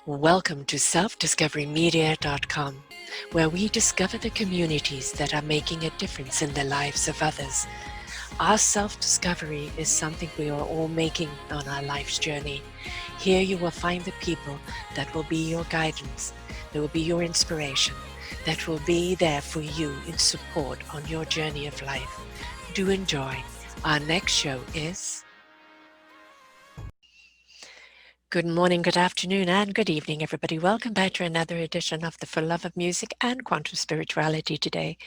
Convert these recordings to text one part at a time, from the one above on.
Welcome to selfdiscoverymedia.com, where we discover the communities that are making a difference in the lives of others. Our self-discovery is something we are all making on our life's journey. Here you will find the people that will be your guidance, that will be your inspiration, that will be there for you in support on your journey of life. Do enjoy. Our next show is... Good morning, good afternoon, and good evening, everybody. Welcome back to another edition of the For Love of Music and Quantum Spirituality today,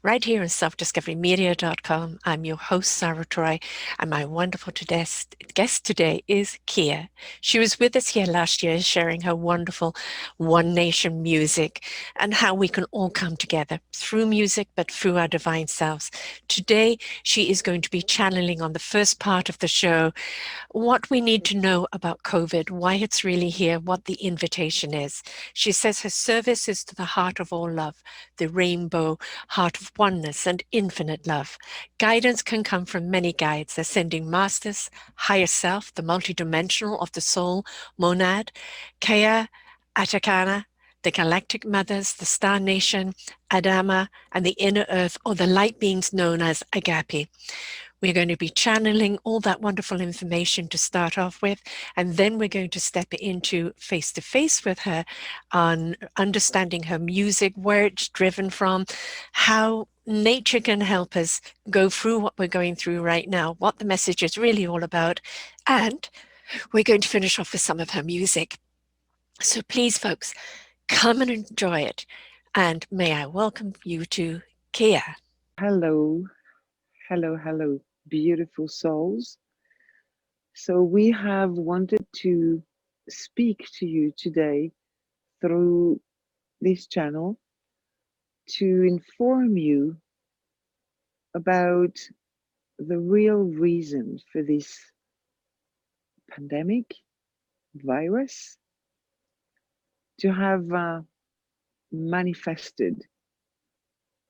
right here on selfdiscoverymedia.com. I'm your host, Sarah Troy, and my wonderful guest today is Keya. She was with us here last year sharing her wonderful One Nation music and how we can all come together through music, but through our divine selves. Today, she is going to be channeling on the first part of the show what we need to know about COVID, why it's really here, what the invitation is. She says her service is to the heart of all love, the rainbow, heart of oneness and infinite love. Guidance can come from many guides, ascending masters, higher self, the multi-dimensional of the soul, monad, Keya Attaya'An, the Galactic Mothers, the Star Nation, Adama, and the inner earth, or the light beings known as Agape. We're going to be channeling all that wonderful information to start off with, and then we're going to step into face-to-face with her on understanding her music, where it's driven from, how nature can help us go through what we're going through right now, what the message is really all about, and we're going to finish off with some of her music. So please, folks, come and enjoy it. And may I welcome you to Keya. Hello, hello, beautiful souls. So, we have wanted to speak to you today through this channel to inform you about the real reason for this pandemic virus to have manifested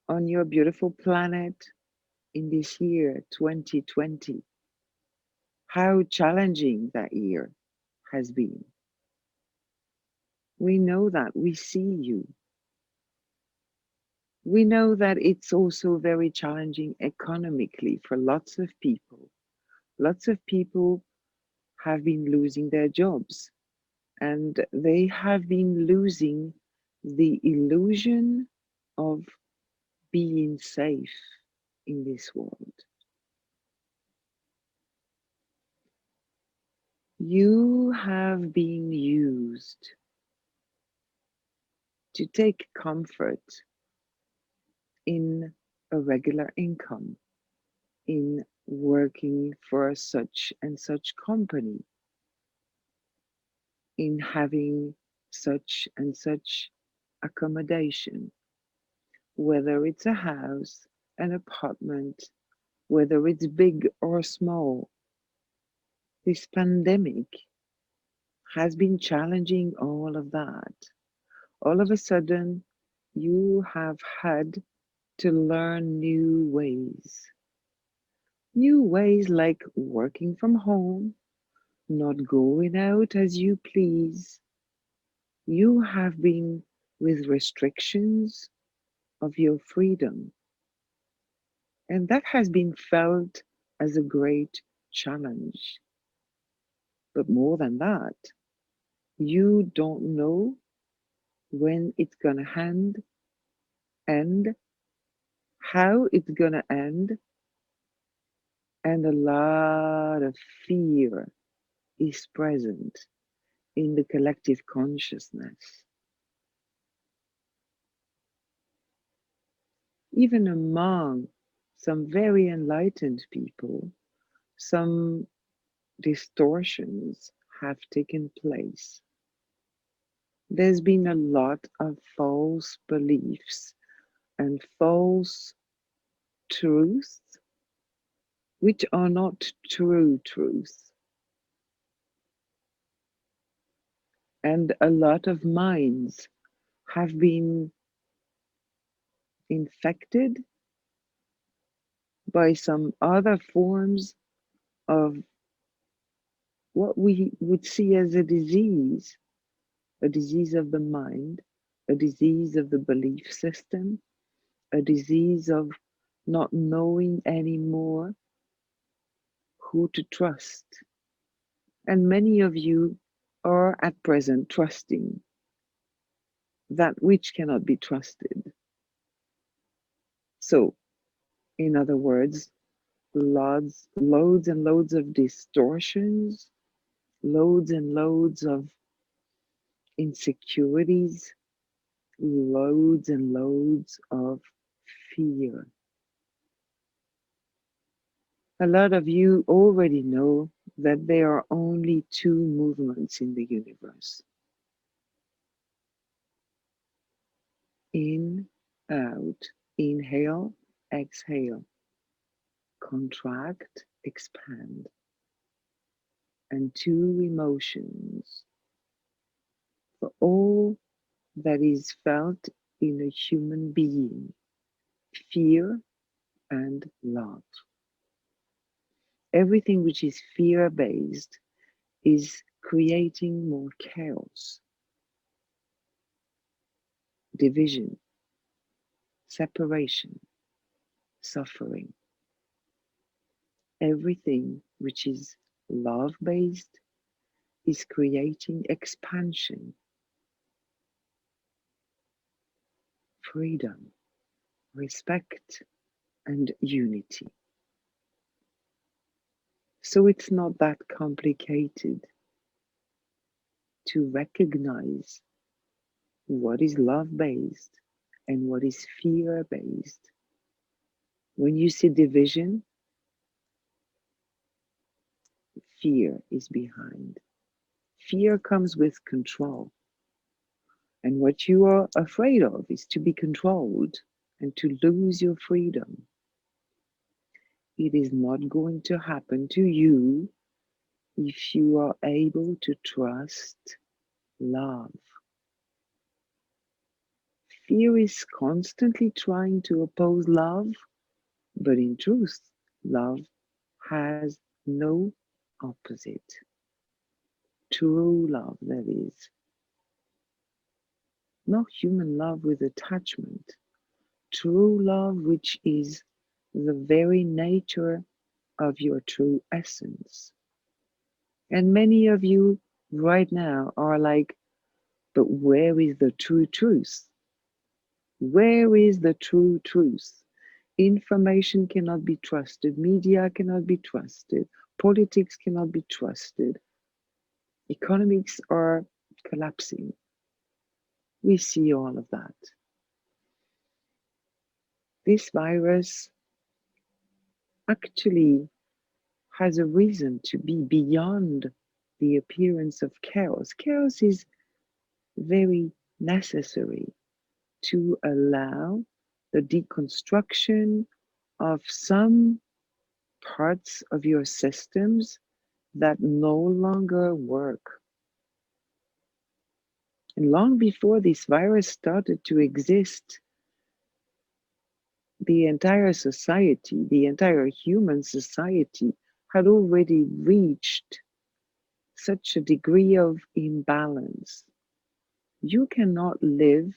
on your beautiful planet in this year 2020. How challenging that year has been. We know that, we see you. We know that it's also very challenging economically for lots of people. Lots of people have been losing their jobs, and they have been losing the illusion of being safe in this world. You have been used to take comfort in a regular income, in working for such and such company, in having such and such accommodation, whether it's a house, an apartment, whether it's big or small. This pandemic has been challenging all of that. All of a sudden, you have had to learn new ways like working from home, not going out as you please. You have been with restrictions of your freedom, and that has been felt as a great challenge. But more than that, you don't know when it's gonna end, how it's gonna end, and a lot of fear is present in the collective consciousness. Even among some very enlightened people, some distortions have taken place. There's been a lot of false beliefs and false truths, which are not true truths. And a lot of minds have been infected by some other forms of what we would see as a disease, a disease of the mind, a disease of the belief system, a disease of not knowing anymore who to trust. And many of you are at present trusting that which cannot be trusted. So, in other words, loads and loads of distortions, loads and loads of insecurities, loads and loads of fear. A lot of you already know that there are only two movements in the universe: in, out, inhale, exhale, contract, expand, and two emotions for all that is felt in a human being: fear and love. Everything which is fear based is creating more chaos, division, separation, suffering. Everything which is love based is creating expansion, freedom, respect, and unity. So it's not that complicated to recognize what is love based and what is fear based. When you see division, fear is behind. Fear comes with control. And what you are afraid of is to be controlled and to lose your freedom. It is not going to happen to you if you are able to trust love. Fear is constantly trying to oppose love, but in truth, love has no opposite. True love, that is. Not human love with attachment. True love, which is the very nature of your true essence. And many of you right now are like, but where is the true truth? Where is the true truth? Information cannot be trusted, media cannot be trusted, politics cannot be trusted, economics are collapsing. We see all of that. This virus actually has a reason to be beyond the appearance of chaos. Chaos is very necessary to allow the deconstruction of some parts of your systems that no longer work. And long before this virus started to exist, the entire society, the entire human society, had already reached such a degree of imbalance. You cannot live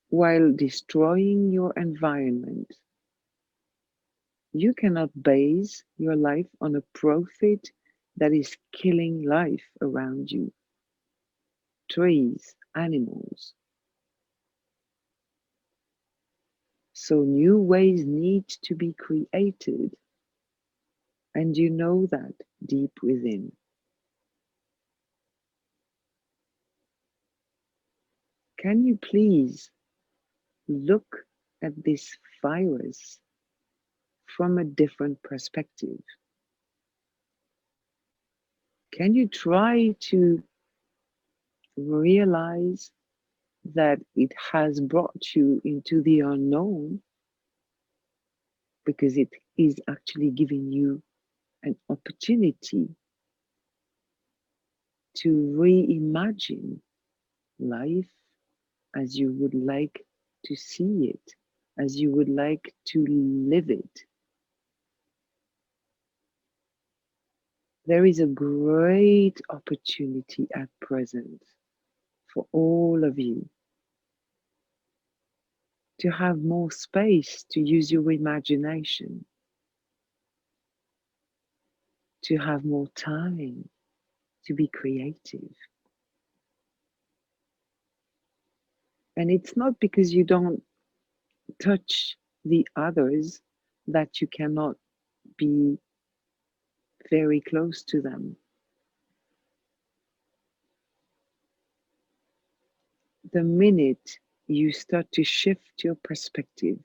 while destroying your environment. You cannot base your life on a profit that is killing life around you. Trees, animals. So new ways need to be created, and you know that deep within. Can you please look at this virus from a different perspective? Can you try to realize that it has brought you into the unknown because it is actually giving you an opportunity to reimagine life as you would like to see it, as you would like to live it. There is a great opportunity at present for all of you to have more space to use your imagination, to have more time to be creative. And it's not because you don't touch the others that you cannot be very close to them. The minute you start to shift your perspective,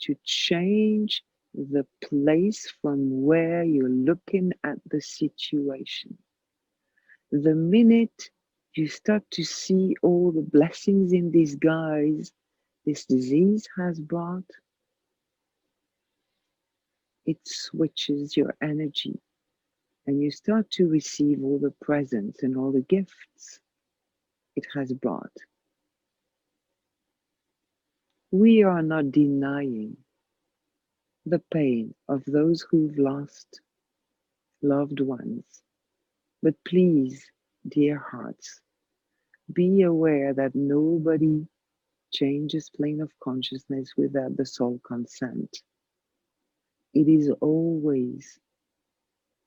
to change the place from where you're looking at the situation, the minute you start to see all the blessings in disguise this disease has brought, it switches your energy and you start to receive all the presents and all the gifts it has brought. We are not denying the pain of those who've lost loved ones, but please, dear hearts, be aware that nobody changes plane of consciousness without the soul consent. It is always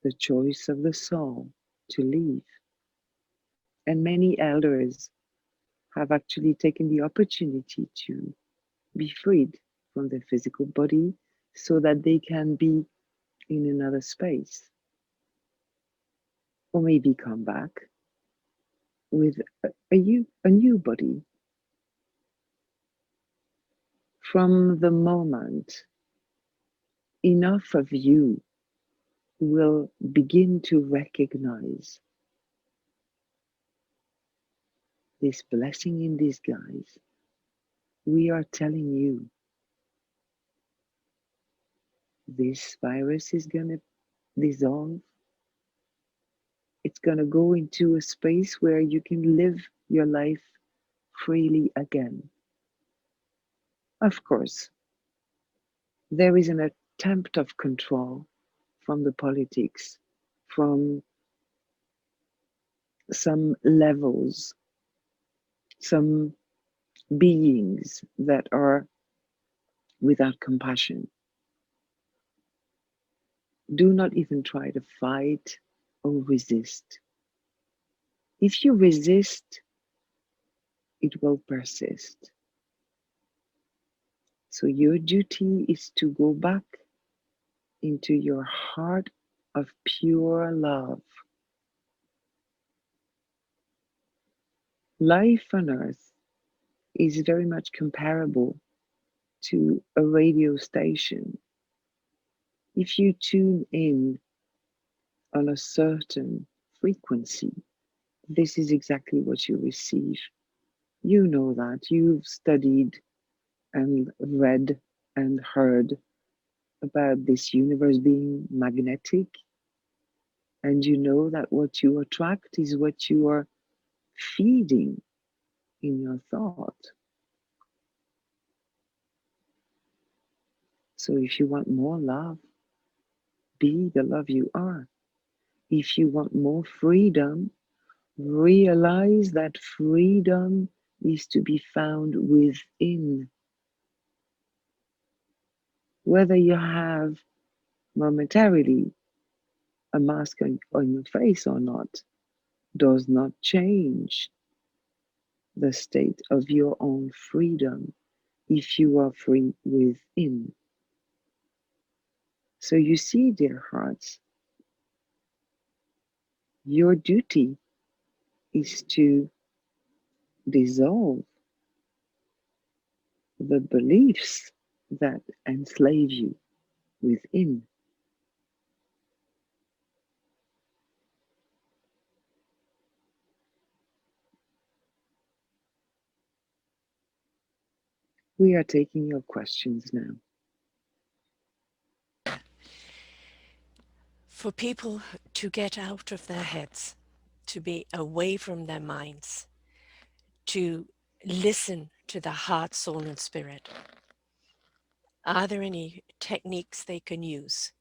the choice of the soul to leave. And many elders have actually taken the opportunity to be freed from their physical body so that they can be in another space, or maybe come back with a new body. From the moment enough of you will begin to recognize this blessing in disguise, we are telling you this virus is going to dissolve. It's going to go into a space where you can live your life freely again. Of course, there is an attempt of control from the politics, from some levels, some beings that are without compassion. Do not even try to fight or resist. If you resist, it will persist. So your duty is to go back into your heart of pure love. Life on earth is very much comparable to a radio station. If you tune in on a certain frequency, this is exactly what you receive. You know that. You've studied and read and heard about this universe being magnetic, and you know that what you attract is what you are feeding in your thought. So if you want more love, be the love you are. If you want more freedom, realize that freedom is to be found within. Whether you have momentarily a mask on your face or not does not change the state of your own freedom if you are free within. So you see, dear hearts, your duty is to dissolve the beliefs that enslave you within. We are taking your questions now. For people to get out of their heads, to be away from their minds, to listen to the heart, soul, and spirit, are there any techniques they can use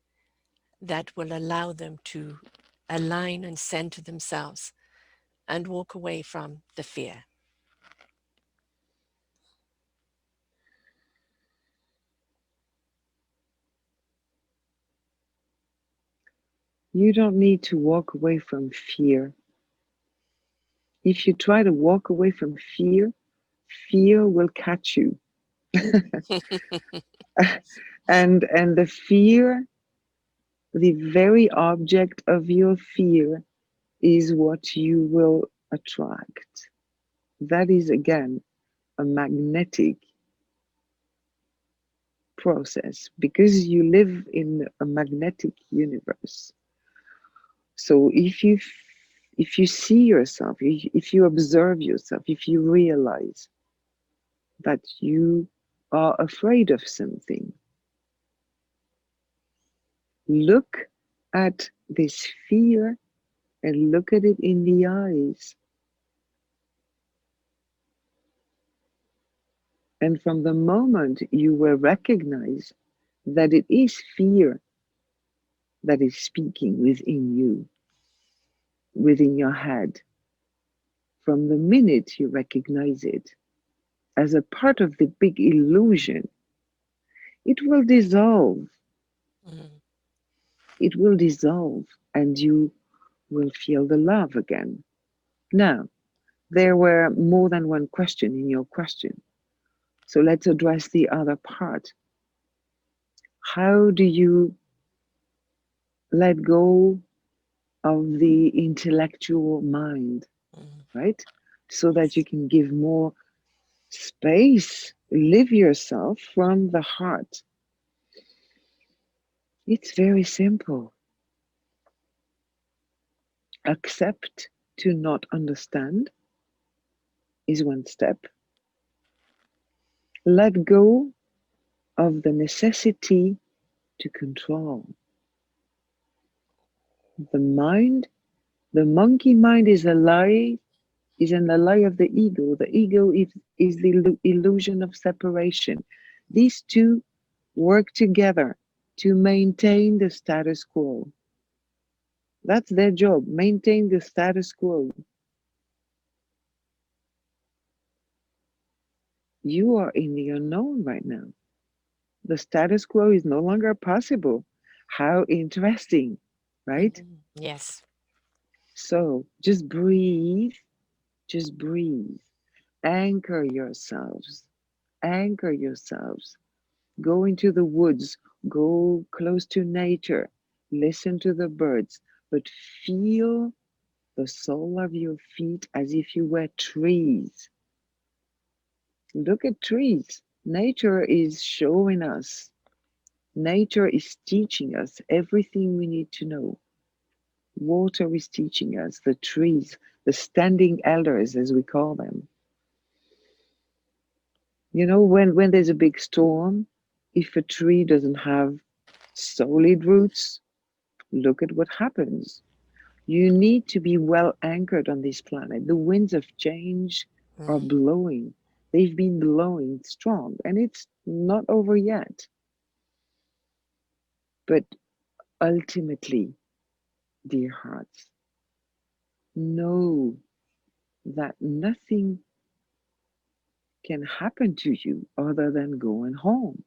that will allow them to align and center themselves and walk away from the fear. You don't need to walk away from fear. If you try to walk away from fear, fear will catch you. And the fear, the very object of your fear, is what you will attract. That is again a magnetic process because you live in a magnetic universe. So if you see yourself, if you observe yourself, if you realize that you are afraid of something, look at this fear and look at it in the eyes. And from the moment you will recognize that it is fear that is speaking within you, within your head, from the minute you recognize it as a part of the big illusion, it will dissolve. Mm. It will dissolve and you will feel the love again. Now, there were more than one question in your question. So let's address the other part. How do you let go of the intellectual mind, Mm. right? So that Yes. you can give more space, live yourself from the heart. It's very simple. Accept to not understand is one step. Let go of the necessity to control. The mind, the monkey mind is a lie, is an ally of the ego. The ego is the illusion of separation. These two work together to maintain the status quo. That's their job, maintain the status quo. You are in the unknown right now. The status quo is no longer possible. How interesting, right? Mhm. Yes. So just breathe. Anchor yourselves, anchor yourselves. Go into the woods, go close to nature, listen to the birds, but feel the sole of your feet as if you were trees. Look at trees. Nature is showing us, nature is teaching us everything we need to know. Water is teaching us, the trees, the standing elders, as we call them. You know, when there's a big storm, if a tree doesn't have solid roots, look at what happens. You need to be well anchored on this planet. The winds of change are Mm. blowing. They've been blowing strong, and it's not over yet. But ultimately, dear hearts, know that nothing can happen to you other than going home.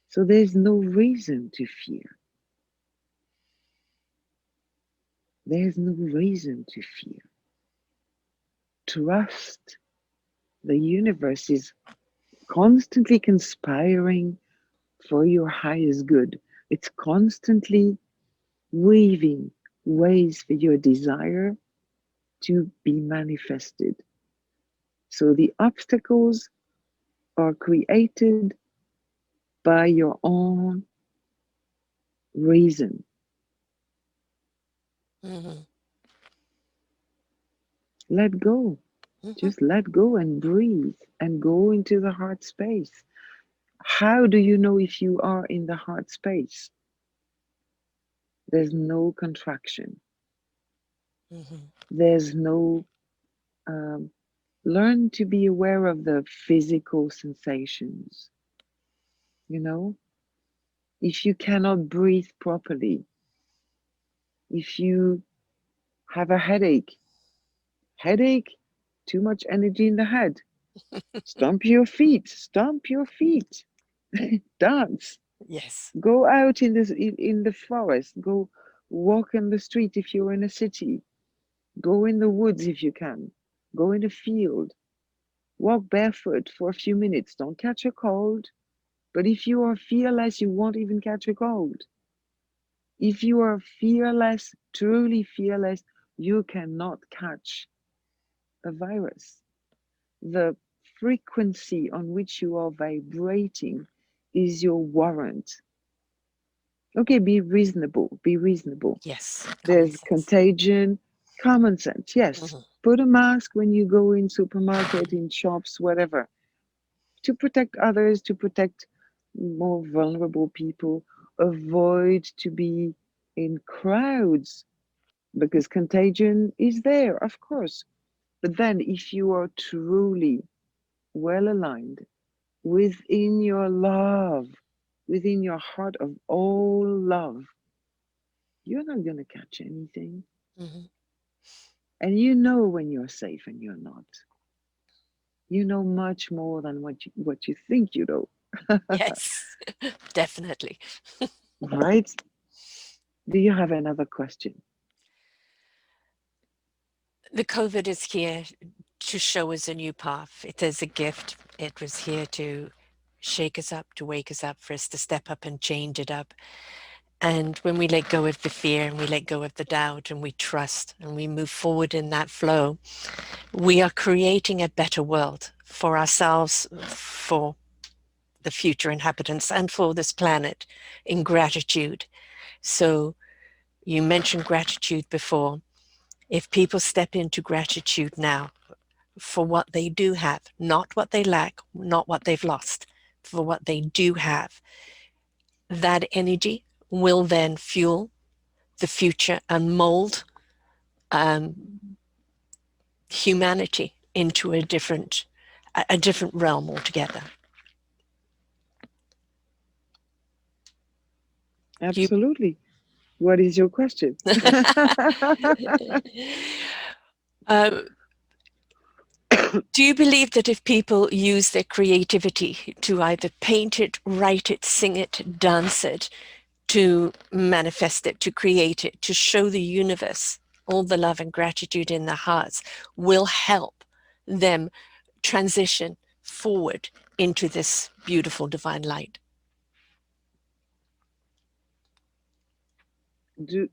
So there's no reason to fear. There's no reason to fear. Trust the universe is constantly conspiring for your highest good. It's constantly weaving ways for your desire to be manifested. So the obstacles are created by your own reason. Mhm. Let go. Mhm. Just let go and breathe and go into the heart space. How do you know if you are in the heart space? There's no contraction. Mhm. There's no um, learn to be aware of the physical sensations. You know, if you cannot breathe properly, If you have a headache, too much energy in the head, stomp your feet, dance, Yes. go out in the forest, go walk in the street if you're in a city, go in the woods if you can, go in the field, walk barefoot for a few minutes. Don't catch a cold. But if you are fearless, you won't even catch a cold. If you are fearless, truly fearless, you cannot catch a virus. The frequency on which you are vibrating is your warrant. Okay, be reasonable, be reasonable. Yes. Common There's sense. contagion, common sense, yes. Hmm. Put a mask when you go in supermarket, in shops, whatever, to protect others, to protect more vulnerable people. Avoid to be in crowds because contagion is there, of course. But then, if you are truly well aligned within your love, within your heart of all love, you're not going to catch anything. Hmm. And you know when you're safe and you're not. You know much more than what you think you know, Yes, definitely. right? Do you have another question? The COVID is here to show us a new path. It is a gift. It was here to shake us up, to wake us up, for us to step up and change it up. And when we let go of the fear and we let go of the doubt and we trust and we move forward in that flow, we are creating a better world for ourselves, for the future inhabitants, and for this planet in gratitude. So you mentioned gratitude before. If people step into gratitude now for what they do have, not what they lack, not what they've lost, for what they do have, that energy will then fuel the future and mold um, humanity into a different realm altogether. You Absolutely. What is your question? uh, do you believe that if people use their creativity to either paint it, write it, sing it, dance it, to manifest it, to create it, to show the universe all the love and gratitude in their hearts, will help them transition forward into this beautiful divine light?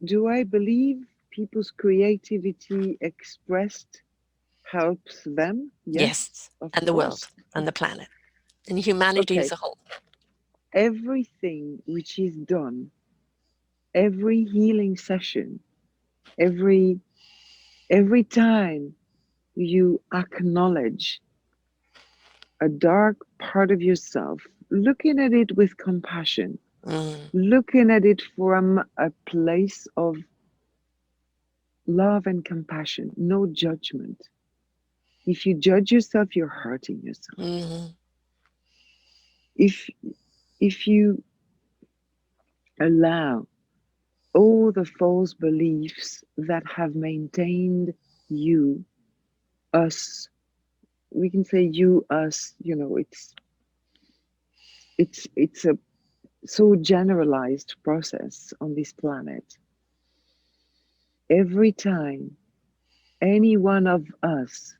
Do I believe people's creativity expressed helps them? Yes, Yes, of and the course. world and the planet and humanity as Okay, a whole. everything which is done, every healing session, every every time you acknowledge a dark part of yourself, looking at it with compassion, Mm, looking at it from a place of love and compassion, no judgment. If you judge yourself, you're hurting yourself. mm, If if you allow all the false beliefs that have maintained you, us, we can say you, us, it's a so generalized process on this planet. Every time any one of us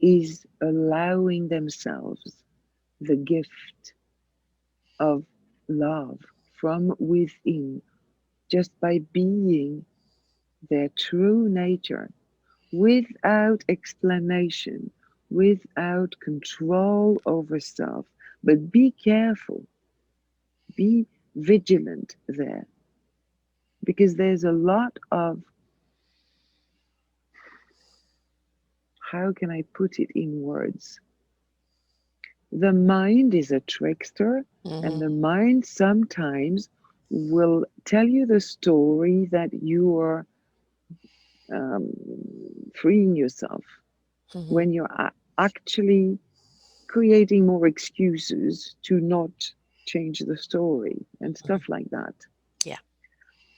is allowing themselves the gift of love from within just by being their true nature without explanation, without control over self. But be careful, be vigilant there, because there's a lot of, how can I put it in words? The mind is a trickster, and mm, the mind sometimes will tell you the story that you are um, freeing yourself mm, when you're actually creating more excuses to not change the story and mm. stuff like that. Yeah.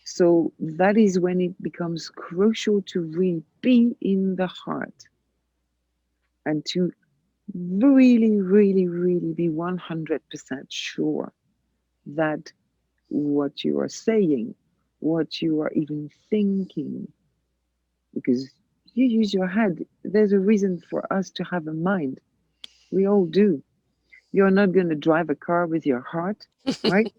So that is when it becomes crucial to really be in the heart and to really, really, really be 100% sure that what you are saying, what you are even thinking, because you use your head. There's a reason for us to have a mind. We all do. You're not going to drive a car with your heart, right?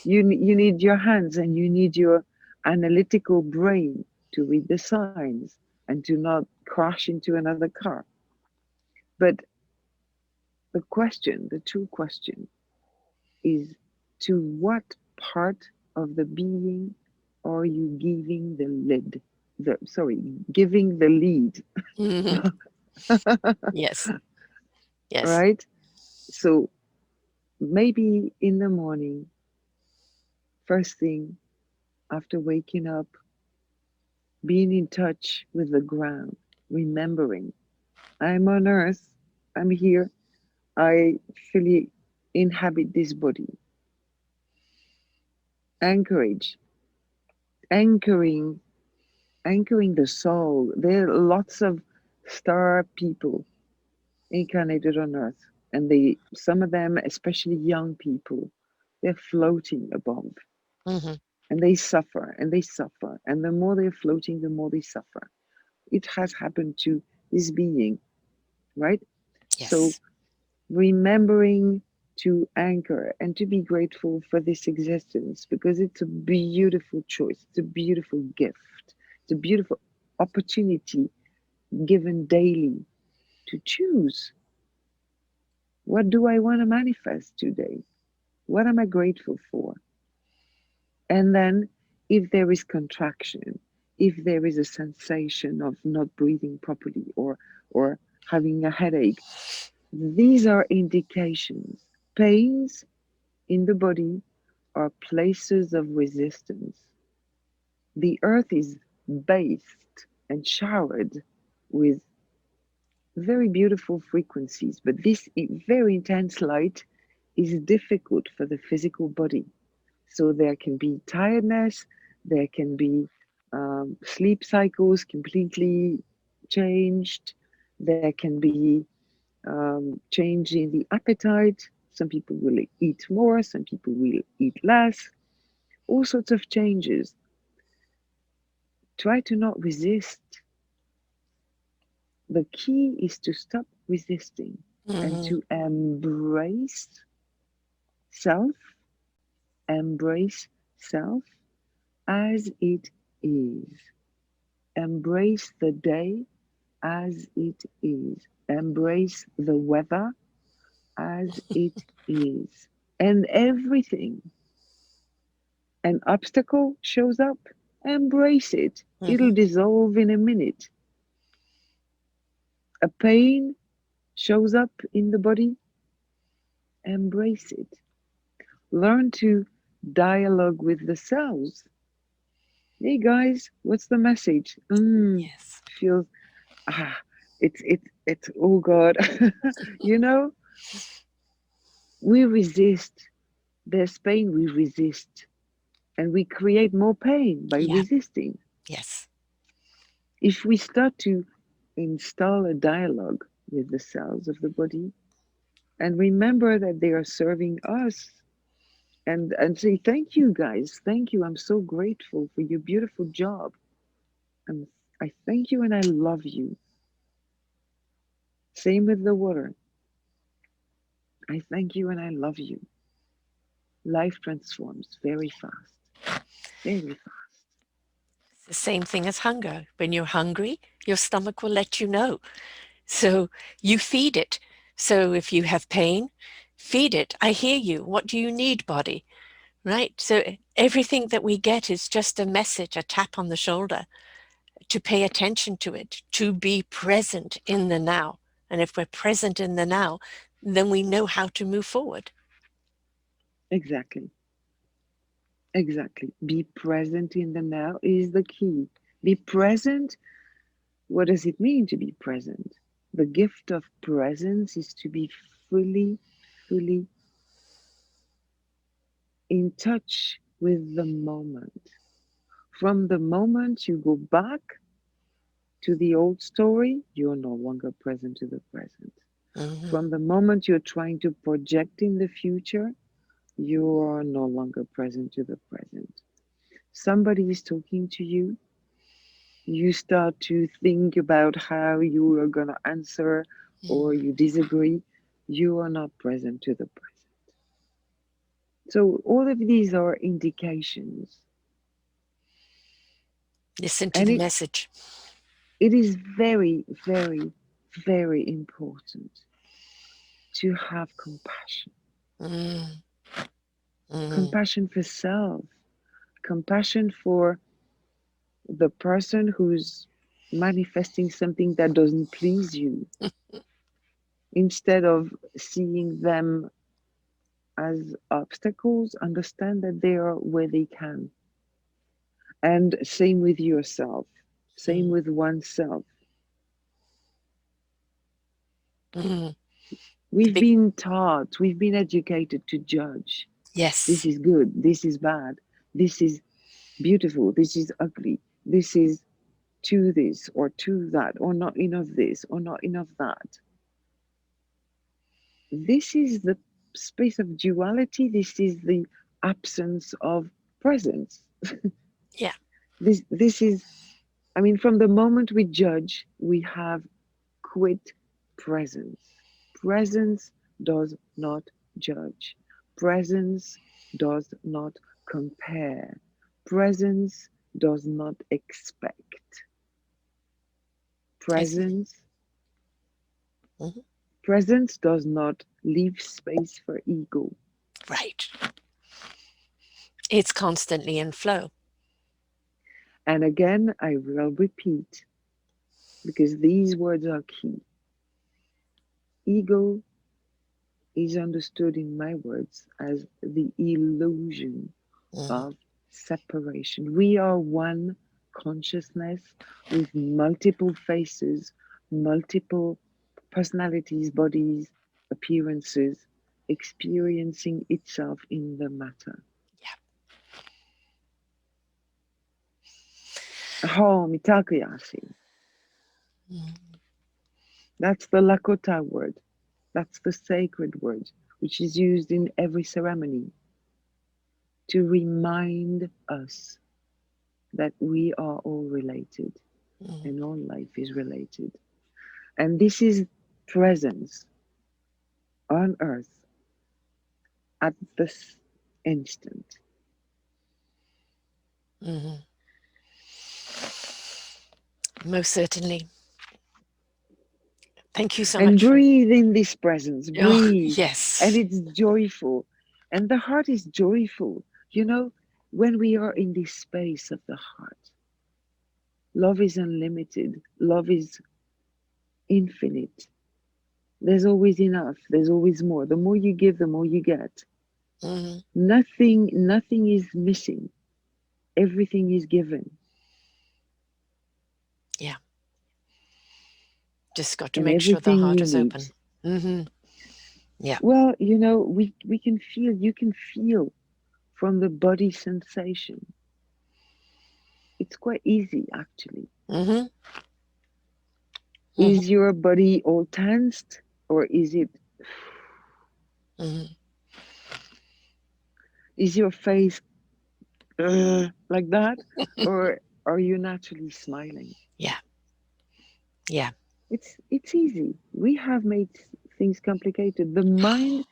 You need your hands and you need your analytical brain to read the signs and to not crash into another car. But the question, the true question, is to what part of the being are you giving the lead? Giving the lead, Mhm. Yes. Yes. right? So maybe in the morning, first thing after waking up, being in touch with the ground, remembering I'm on earth, I'm here, I fully inhabit this body. Anchorage, anchoring, anchoring the soul. There are lots of star people incarnated on earth, and some of them, especially young people, they're floating above, Hmm. and they suffer and they suffer, and the more they're floating, the more they suffer. It has happened to this being, right? So Yes. remembering to anchor and to be grateful for this existence, because it's a beautiful choice, it's a beautiful gift, it's a beautiful opportunity given daily to choose, what do I want to manifest today? What am I grateful for? And then, if there is contraction, if there is a sensation of not breathing properly, or having a headache, these are indications. Pains in the body are places of resistance. The earth is bathed and showered with very beautiful frequencies, but this very intense light is difficult for the physical body. So there can be tiredness, there can be sleep cycles completely changed, there can be change in the appetite. Some people will eat more, some people will eat less, all sorts of changes. Try to not resist. The key is to stop resisting and Hmm. to embrace self, embrace self as it is. Embrace the day as it is. Embrace the weather as it is. And everything, an obstacle shows up, embrace it. It'll Hmm. dissolve in a minute. A pain shows up in the body, embrace it. Learn to dialogue with the cells. Hey guys, what's the message? Yes. Feels ah, it's oh God. You know, we resist. There's pain, we resist. And we create more pain by Yeah. resisting. Yes. If we start to install a dialogue with the cells of the body and remember that they are serving us, and say thank you guys, thank you, I'm so grateful for your beautiful job, and I thank you and I love you. Same with the water. I thank you and I love you. Life transforms very fast, very fast. It's the same thing as hunger. When you're hungry, your stomach will let you know. So you feed it. So if you have pain, feed it. I hear you. What do you need, body? Right? So everything that we get is just a message, a tap on the shoulder to pay attention to it, to be present in the now. And if we're present in the now, then we know how to move forward. Exactly, exactly. Be present in the now is the key. Be present. What does it mean to be present? The gift of presence is to be fully, fully in touch with the moment. From the moment you go back to the old story, you're no longer present to the present. Mm-hmm. From the moment you're trying to project in the future, you are no longer present to the present. Somebody is talking to you, you start to think about how you are going to answer or you disagree, you are not present to the present. So, all of these are indications, Listen to and the it, message. it is very, very, very important to have compassion. Mm-hmm. Mm-hmm. Compassion for self, compassion for the person who's manifesting something that doesn't please you, instead of seeing them as obstacles, understand that they are where they can. And same with yourself, same with oneself. Mm-hmm. The We've big been taught, we've been educated to judge. This yes. is good, this is bad, this is beautiful, this is ugly, this is to this or to that, or not enough this or not enough that. This is the space of duality, this is the absence of presence. Yeah. This is, I mean, from the moment we judge, we have quit presence. Presence does not judge. Presence does not compare. Presence does not expect. Agree. Presence Mm-hmm. presence does not leave space for ego. Right. It's constantly in flow. And again, I will repeat because these words are key. Ego is understood in my words as the illusion Mm-hmm. of separation. We are one consciousness with multiple faces, multiple personalities, bodies, appearances, experiencing itself in the matter. Yeah. Ho mitakayasi. Mm-hmm. That's the Lakota word. That's the sacred word, which is used in every ceremony to remind us that we are all related and all life is related. And this is presence on earth at this instant. Mm-hmm. Most certainly. Thank you so And much for. breathe in this presence, Oh, breathe. And yes. it's joyful. And the heart is joyful. You know, when we are in this space of the heart, love is unlimited, love is infinite. There's always enough, there's always more. The more you give, the more you get. Mm-hmm. Nothing is missing. Everything is given. Yeah. Just got to And make sure the everything heart we is need. open. Mm-hmm. Yeah. Well, we can feel, you can feel from the body sensation. It's quite easy, actually. Mm-hmm. Mm-hmm. Is your body all tensed, or Mm-hmm. is your face like that, or are you naturally smiling? Yeah. Yeah. It's easy. We have made things complicated. The mind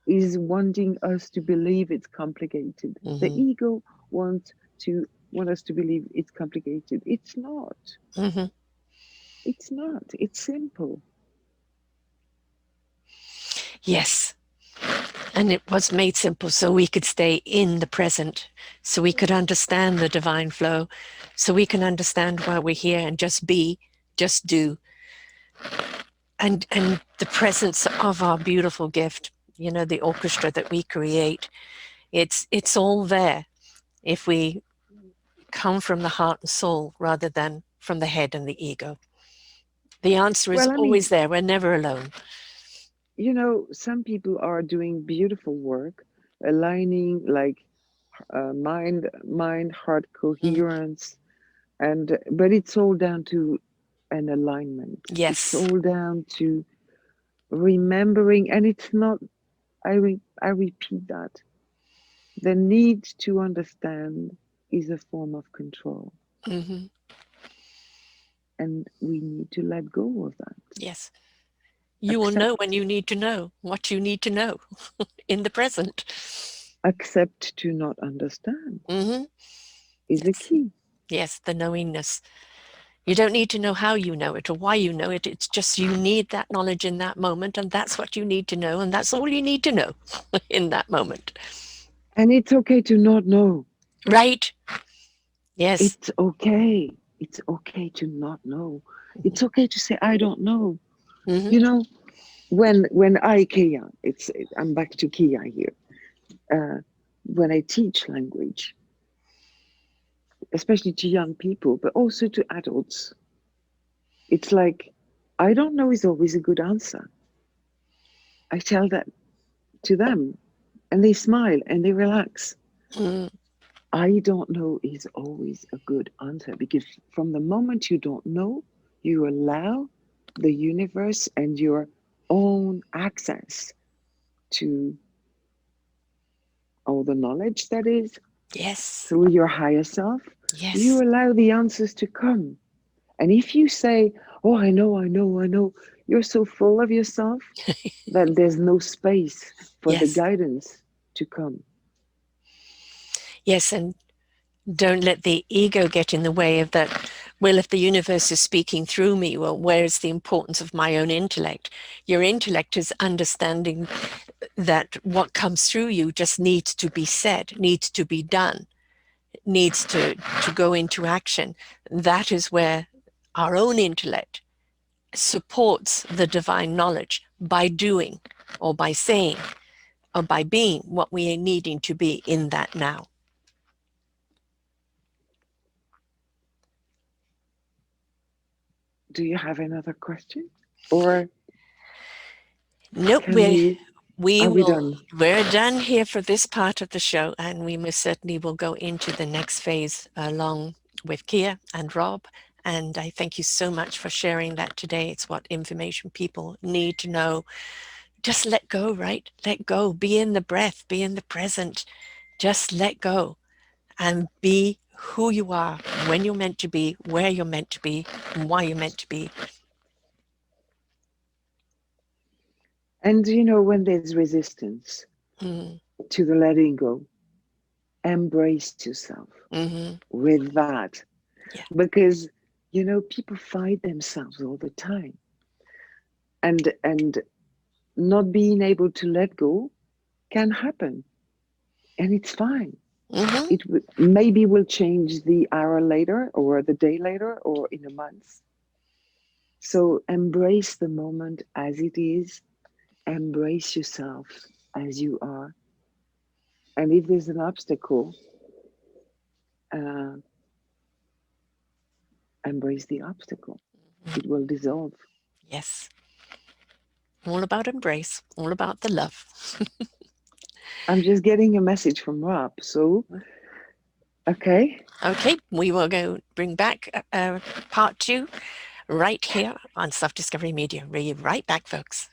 is wanting us to believe it's complicated. The Mm-hmm. ego wants to want us to believe it's complicated. It's not. Mm-hmm. It's not. It's simple. Yes. And it was made simple so we could stay in the present, so we could understand the divine flow, so we can understand why we're here and just be, just do. And the presence of our beautiful gift, the orchestra that we create, it's all there if we come from the heart and soul rather than from the head and the ego. The answer is Well, I always mean, there. We're never alone. some people are doing beautiful work, aligning like mind heart Mhm. coherence, and but it's all down to an alignment. It's Yes. all down to remembering, and it's not. I repeat that the need to understand is a form of control, Hmm. and we need to let go of that. Yes. You will know when Accept, you need to know what you need to know in the present. accept to not understand Hmm. is a Yes. key. Yes, the knowingness. You don't need to know how you know it or why you know it. It's just you need that knowledge in that moment, and that's what you need to know, and that's all you need to know in that moment. And it's okay to not know. Right? Yes. It's okay. It's okay to not know. It's okay to say I don't know. Hmm. You know, when I Keya, I'm back to Keya here. Uh, when I teach language, especially to young people, but also to adults, it's like I don't know is always a good answer. I tell that to them, and they smile and they relax. Mm. I don't know is always a good answer because from the moment you don't know, you allow the universe and your own access to all the knowledge that is Yes. through your higher self. You Yes. allow the answers to come. And if you say, oh, I know, you're so full of yourself that there's no space for the Yes. guidance to come. Yes. And don't let the ego get in the way of that. Well, if the universe is speaking through me, well, where's the importance of my own intellect? Your intellect is understanding that what comes through you just needs to be said, needs to be done, needs to go into action. That is where our own intellect supports the divine knowledge by doing or by saying or by being what we are needing to be in that now. Do you have another question? Or Nope, can we, we are we will done? we're done here for this part of the show, and we most certainly will go into the next phase along with Keya and Rob. And I thank you so much for sharing that today. It's what information people need to know. Just let go, right? Let go. Be in the breath, be in the present. Just let go and be who you are, when you're meant to be, where you're meant to be, and why you're meant to be. And you know, when there's resistance Mm, to the letting go, embrace yourself mm-hmm. with that. Yeah. Because, you know, people fight themselves all the time. And not being able to let go can happen. And it's fine. Mm-hmm. Maybe will change the hour later or the day later or in a month. So embrace the moment as it is, embrace yourself as you are. And if there's an obstacle, uh, embrace the obstacle. It will dissolve. Yes. All about embrace, all about the love. I'm just getting a message from Rob. So, okay, Okay, we will go bring back part two right here on Self Discovery Media. Be right back, folks.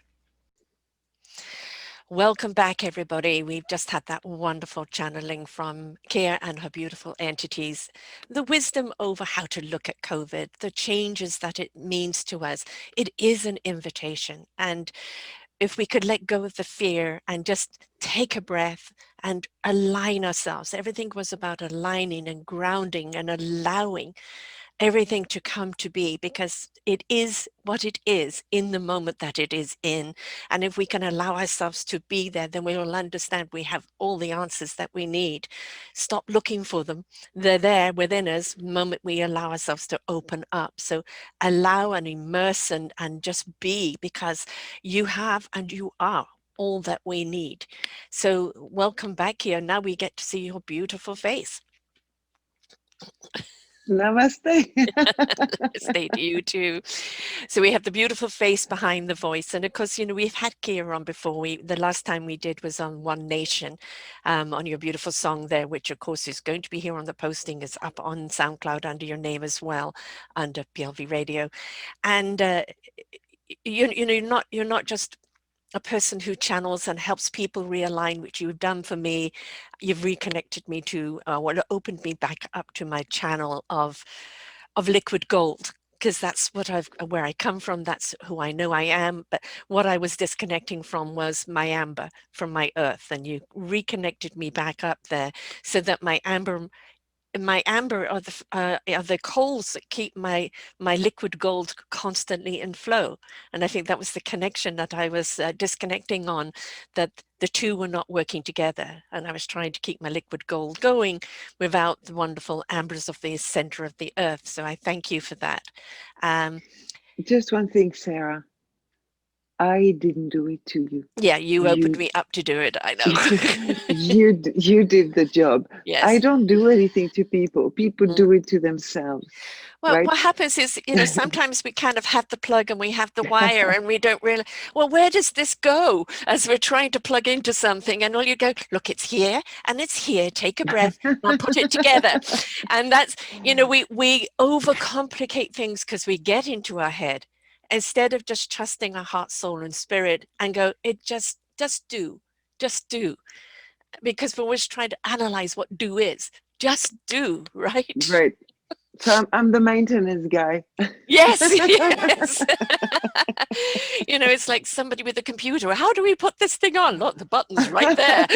Welcome back, everybody. We've just had that wonderful channeling from Keya and her beautiful entities, the wisdom over how to look at COVID, the changes that it means to us. It is an invitation. And if we could let go of the fear and just take a breath and align ourselves, everything was about aligning and grounding and allowing everything to come to be, because it is what it is in the moment that it is in. And if we can allow ourselves to be there, then we will understand we have all the answers that we need. Stop looking for them. They're there within us the moment we allow ourselves to open up. So allow and immerse and just be, because you have and you are all that we need. So welcome back here. Now we get to see your beautiful face. Namaste. Stay to you too. So we have the beautiful face behind the voice, and of course, we've had Keya on before. The last time we did was on One Nation, on your beautiful song there, which of course is going to be here on the posting. It's up on SoundCloud under your name as well, under PLV Radio, and you're not just a person who channels and helps people realign, which you've done for me. You've reconnected me to, opened me back up to my channel of liquid gold, because that's where I come from. That's who I know I am. But what I was disconnecting from was my amber from my earth, and you reconnected me back up there, so that my amber are the coals that keep my liquid gold constantly in flow. And I think that was the connection that I was disconnecting on, that the two were not working together, and I was trying to keep my liquid gold going without the wonderful ambers of the center of the earth. So I thank you for that. um, Just one thing, Sarah. I didn't do it to you. yeah, you opened You me up to do it, I know. you did the job. I Yes. don't do anything to people. People Mm. do it to themselves, Well, right? what happens is, sometimes we kind of have the plug and we have the wire and we don't really, well, where does this go as we're trying to plug into something? And all you go, look, it's here and it's here. Take a breath. Now put it together. And that's, we overcomplicate things because we get into our head instead of just trusting our heart, soul, and spirit and go, it just do, just do. Because we're always trying to analyze what do is. Just do, right? Right. So I'm the maintenance guy. Yes, yes. It's like somebody with a computer. How do we put this thing on? Look, the button's right there.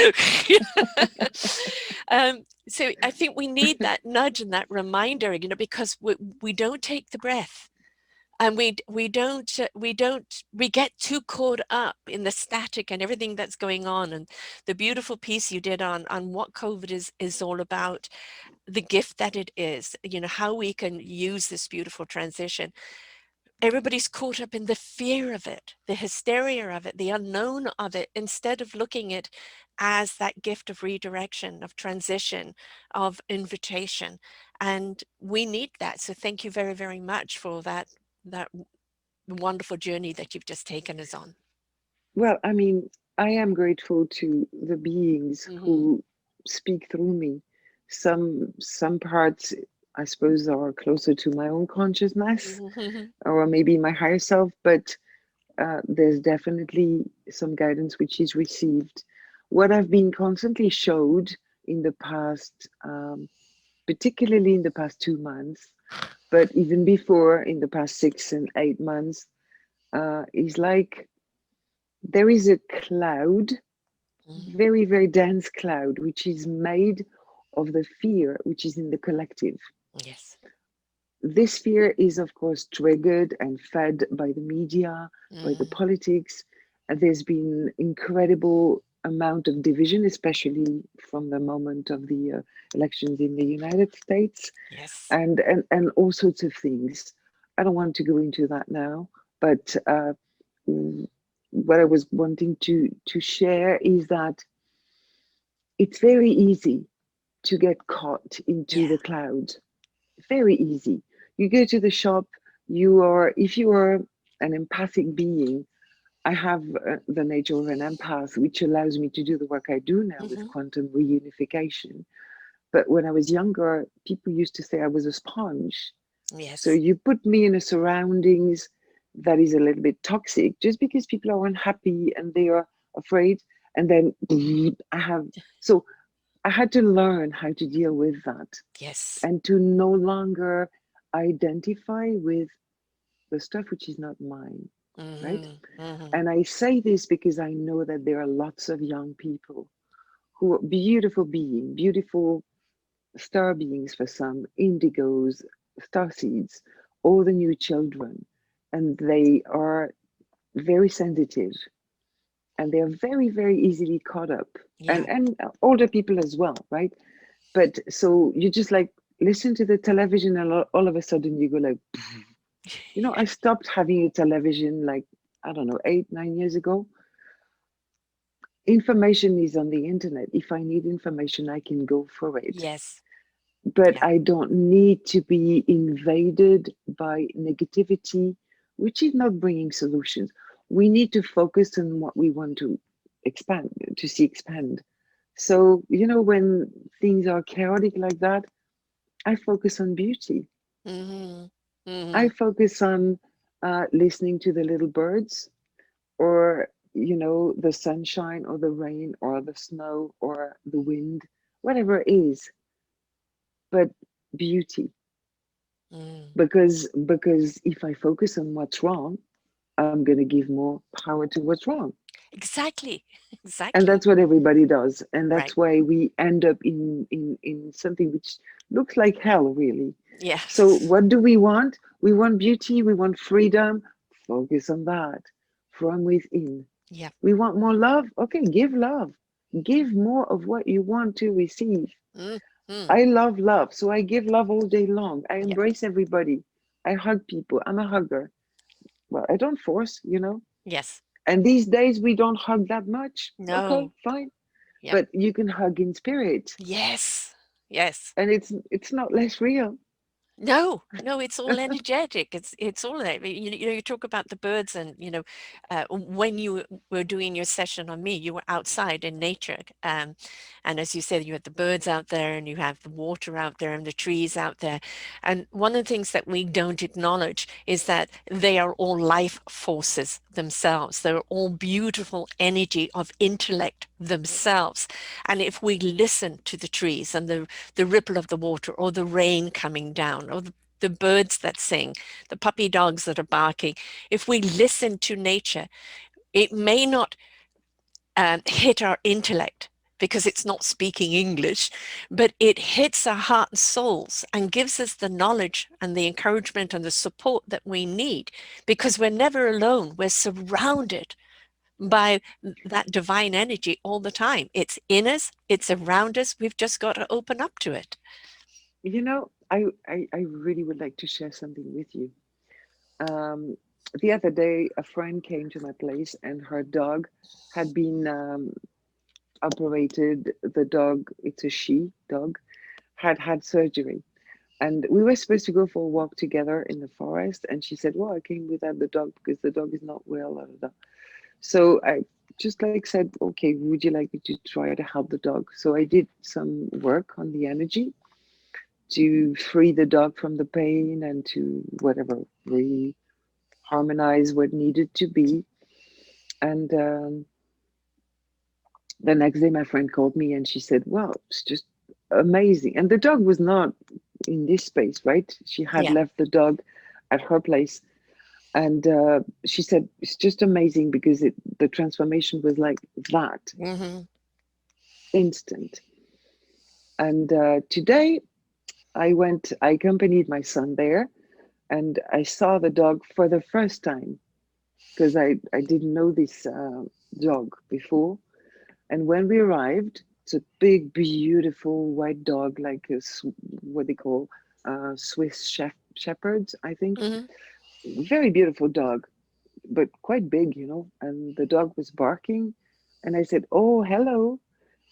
So I think we need that nudge and that reminder, because we don't take the breath. And we get too caught up in the static and everything that's going on. And the beautiful piece you did on what COVID is all about, the gift that it is, how we can use this beautiful transition. Everybody's caught up in the fear of it, the hysteria of it, the unknown of it, instead of looking at it as that gift of redirection, of transition, of invitation. And we need that. So thank you very, very much for that wonderful journey that you've just taken us on. Well, I mean, I am grateful to the beings Mm-hmm. who speak through me. Some parts, I suppose, are closer to my own consciousness Mm-hmm. or maybe my higher self, but there's definitely some guidance which is received. What I've been constantly showed in the past, particularly in the past 2 months, but even before in the past 6 and 8 months, is like there is a cloud, Mm-hmm. very, very dense cloud, which is made of the fear which is in the collective. Yes. This fear is, of course, triggered and fed by the media, by the Mm. politics. And there's been incredible amount of division, especially from the moment of the elections in the United States, Yes. and all sorts of things. I don't want to go into that now, but what I was wanting to share is that it's very easy to get caught into Yeah. the cloud. Very easy. You go to the shop, if you are an empathic being, I have the nature of an empath, which allows me to do the work I do now with Mm-hmm. quantum reunification. But when I was younger, people used to say I was a sponge. So Yes. you put me in a surroundings that is a little bit toxic just because people are unhappy and they are afraid. And then I have, so I had to learn how to deal with that Yes. and to no longer identify with the stuff which is not mine, right? Mm-hmm. Mm-hmm. And I say this because I know that there are lots of young people who are beautiful beings, beautiful star beings for some, indigos, star seeds, all the new children, and they are very sensitive and they are very, very easily caught up, Yeah. and older people as well, right? But so you just like listen to the television and all of a sudden you go like, I stopped having a television like, I don't know, 8, 9 years ago. Information is on the internet. If I need information, I can go for it. Yes. but Yeah. I don't need to be invaded by negativity, which is not bringing solutions. We need to focus on what we want to expand, to see expand. So, when things are chaotic like that, I focus on beauty. Mm-hmm. I Mm-hmm. focus on listening to the little birds, or, the sunshine or the rain or the snow or the wind, whatever it is, but beauty. Mm. Because if I focus on what's wrong, I'm going to give more power to what's wrong. Exactly. And Exactly. that's what everybody does. And Right. that's why we end up in something which looks like hell, really. So Yes. what do we want? We want beauty, we want freedom. Focus on that from within. Yeah. We want more love. Okay, give love. Give more of what you want to receive. Mm-hmm. I love love, so I give love all day long. I Yeah. embrace everybody. I hug people. I'm a hugger. Well, I don't force. Yes. And these days we don't hug that much. Okay, No. fine. Yeah. But you can hug in spirit, Yes. Yes. and it's not less real. No, no, it's all energetic. It's all that. You talk about the birds, and when you were doing your session on me, you were outside in nature, and as you said, you had the birds out there, and you have the water out there, and the trees out there. And one of the things that we don't acknowledge is that they are all life forces themselves. They're all beautiful energy of intellect themselves. And if we listen to the trees and the ripple of the water, or the rain coming down, or the birds that sing, the puppy dogs that are barking. If we listen to nature, it may not hit our intellect because it's not speaking English, but it hits our heart and souls and gives us the knowledge and the encouragement and the support that we need, because we're never alone. We're surrounded by that divine energy all the time. It's in us, it's around us. We've just got to open up to it. I really would like to share something with you. Um, the other day, a friend came to my place, and her dog had been operated. The dog, it's a she dog, had surgery. And we were supposed to go for a walk together in the forest. And she said, "Well, I came without the dog because the dog is not well." Da, da, da. So I just like said, "Okay, would you like me to try to help the dog?" So I did some work on the energy to free the dog from the pain and to whatever, harmonize what needed to be. And the next day, my friend called me and she said, "Well, it's just amazing." And the dog was not in this space, right? She had Yeah. left the dog at her place. And she said, "It's just amazing because the transformation was like that, Hmm. instant." And today, I accompanied my son there, and I saw the dog for the first time because I didn't know this dog before. And when we arrived, it's a big, beautiful white dog, like what they call Swiss shepherds, I think. Hmm. Very beautiful dog, but quite big. And the dog was barking. And I said, "Oh, hello.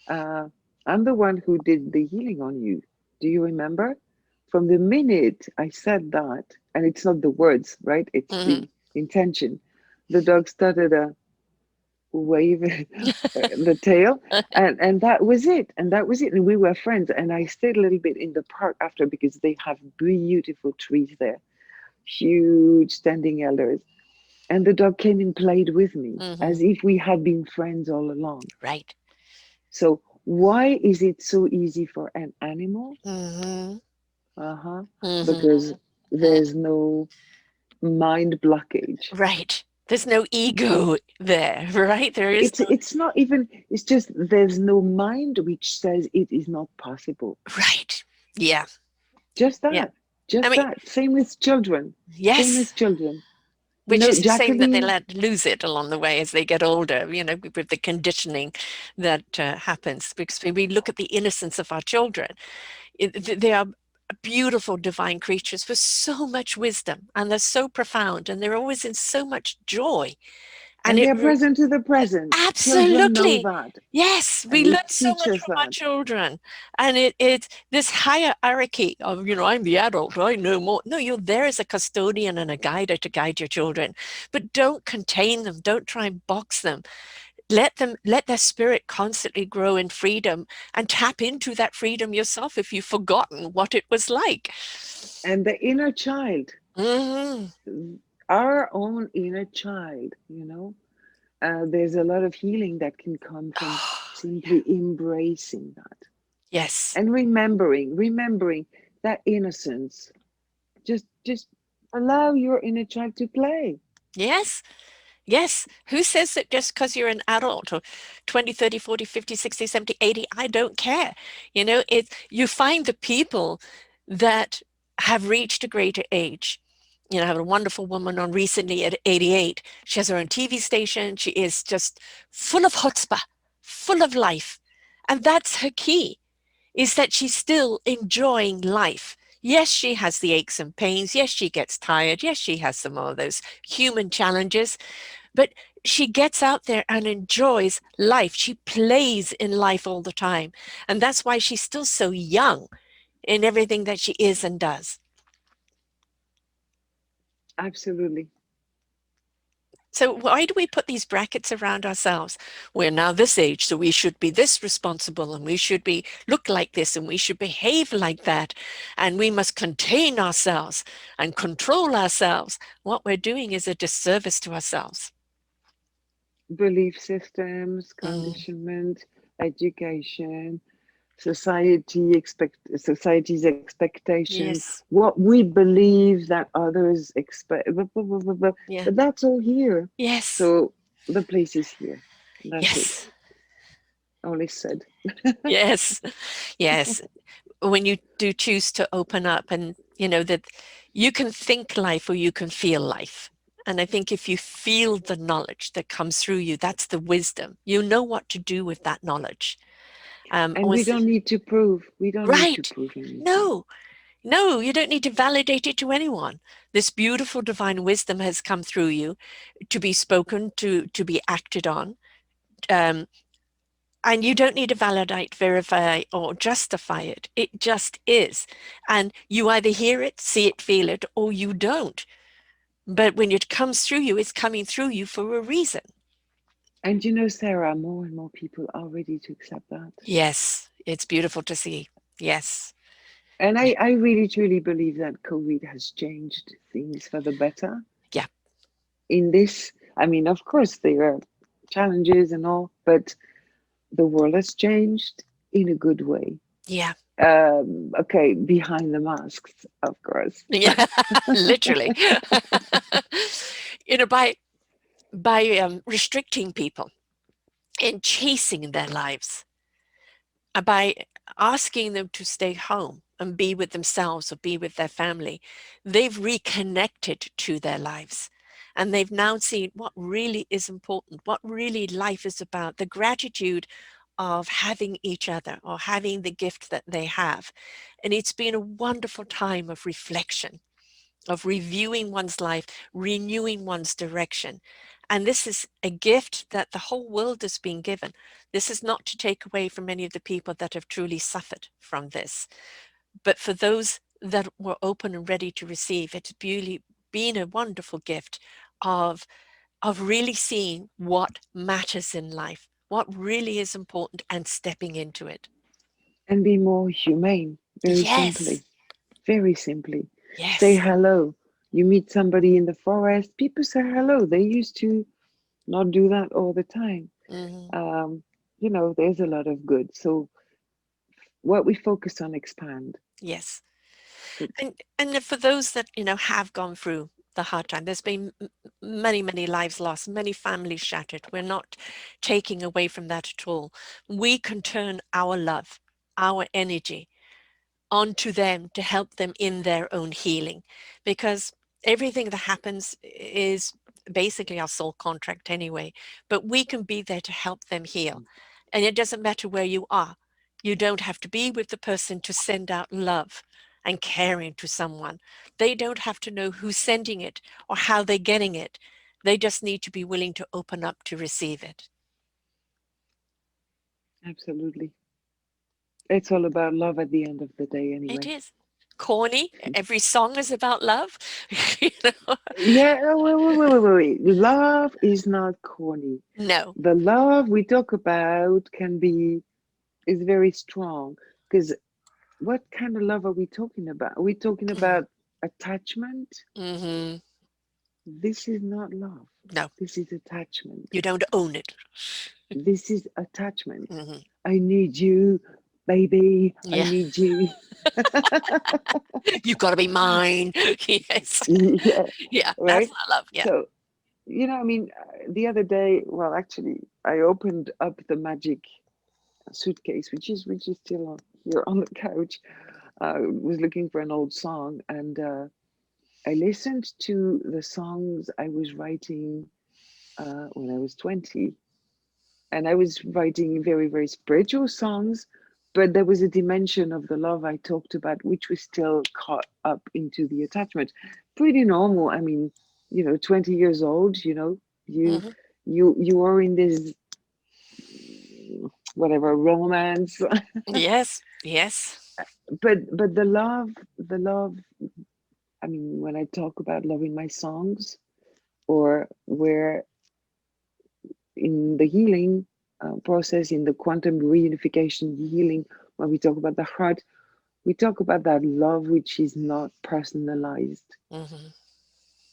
Uh, I'm the one who did the healing on you. Do you remember?" From the minute I said that, and it's not the words, right? It's Hmm. the intention. The dog started wave the tail, and that was it, and we were friends. And I stayed a little bit in the park after because they have beautiful trees there, huge standing elders, and the dog came and played with me Hmm. as if we had been friends all along. Right. So why is it so easy for an animal? Hmm. Uh-huh. Hmm. Because there's no mind blockage. Right. There's no ego there, right? There is no, It's not even, it's just there's no mind which says it is not possible. right. Yeah. Just Yeah. that. I Just mean, that. Same with children. Same yes. as children. Which is a shame that they Jacqueline, let lose it along the way as they get older, with the conditioning that happens. Because when we look at the innocence of our children, they are beautiful divine creatures with so much wisdom, and they're so profound, and they're always in so much joy. And And they're present to the present. Children know absolutely. that. Yes, we And we learn so teach much us from our that. children. And it's this hierarchy of, I'm the adult, I know more. No, you're there as a custodian and a guider to guide your children. But don't contain them. Don't try and box them. Let their spirit constantly grow in freedom and tap into that freedom yourself if you've forgotten what it was like. And the inner child, Hmm. our own inner child, there's a lot of healing that can come from Yeah. simply embracing that Yes. and remembering that innocence. Just allow your inner child to play. Yes. Yes. Who says that just because you're an adult or 20, 30, 40, 50, 60, 70, 80, I don't care. You find the people that have reached a greater age. I have a wonderful woman on recently at 88. She has her own TV station. She is just full of chutzpah, full of life. And that's her key, is that she's still enjoying life. Yes, she has the aches and pains. Yes, she gets tired. Yes, she has some of those human challenges, but she gets out there and enjoys life. She plays in life all the time. And that's why she's still so young in everything that she is and does. Absolutely. So why do we put these brackets around ourselves? We're now this age, so we should be this responsible and we should be look like this and we should behave like that. And we must contain ourselves and control ourselves. What we're doing is a disservice to ourselves. Belief systems, Mm, conditionment, education, society's expectations, yes. what we believe that others expect, blah, blah, blah, blah, blah. Yeah. But that's all here. Yes. So the place is here. That's it. Yes. All is said. Yes. Yes. When you do choose to open up and that you can think life or you can feel life. And I think if you feel the knowledge that comes through you, that's the wisdom. You know what to do with that knowledge. And we Was don't need to prove. We don't need to right. prove anything. No, no, you don't need to validate it to anyone. This beautiful divine wisdom has come through you to be spoken, to be acted on. Um, And you don't need to validate, verify, or justify it. It just is. And you either hear it, see it, feel it, or you don't. But when it comes through you, it's coming through you for a reason. And Sarah, more and more people are ready to accept that. Yes, it's beautiful to see. Yes. And I really truly believe that COVID has changed things for the better Yeah. in this. I mean, of course, there are challenges and all, but the world has changed in a good way. Yeah. Okay, behind the masks, of course. Yeah. Literally. By restricting people and chasing their lives, by asking them to stay home and be with themselves or be with their family, they've reconnected to their lives. And they've now seen what really is important, what really life is about, the gratitude of having each other or having the gift that they have. And it's been a wonderful time of reflection, of reviewing one's life, renewing one's direction. And this is a gift that the whole world has been given. This is not to take away from any of the people that have truly suffered from this, but for those that were open and ready to receive, it's been a wonderful gift of, of really seeing what matters in life, what really is important, and stepping into it. And be more humane, very Yes, simply. Very simply. Say yes. hello. You meet somebody in the forest, people say hello. They used to not do that all the time. Mhm. Um, there's a lot of good. So what we focus on expand. Yes. Good. And for those that have gone through the hard time, there's been many lives lost, many families shattered. We're not taking away from that at all. We can turn our love, our energy onto them to help them in their own healing, because everything that happens is basically our soul contract anyway, but we can be there to help them heal. And it doesn't matter where you are. You don't have to be with the person to send out love and caring to someone. They don't have to know who's sending it or how they're getting it. They just need to be willing to open up to receive it. Absolutely. It's all about love at the end of the day, It anyway. is corny. Every song is about love. You know? Yeah, wait. Love is not corny. No. The love we talk about can be is very strong because what kind of love are we talking about? Are we talking about attachment? Hmm. This is not love. No, This is attachment. you don't own it. This is attachment. Hmm. I need you, baby. I Yeah, need you. you've got to be mine. Yes. Yeah, Yeah, that's right. not love. Yeah. So, I mean, the other day, well, actually, I opened up the magic suitcase, which is still here on the couch. Was looking for an old song, and I listened to the songs I was writing when I was 20, and I was writing very, very spiritual songs, but there was a dimension of the love I talked about which was still caught up into the attachment. Pretty normal. I mean, 20 years old, you Hmm. you are in this whatever romance, Yes. Yes. but the love, I mean, when I talk about love in my songs, or where in the healing process, in the quantum reunification healing, when we talk about the heart, we talk about that love which is not personalized, Hmm.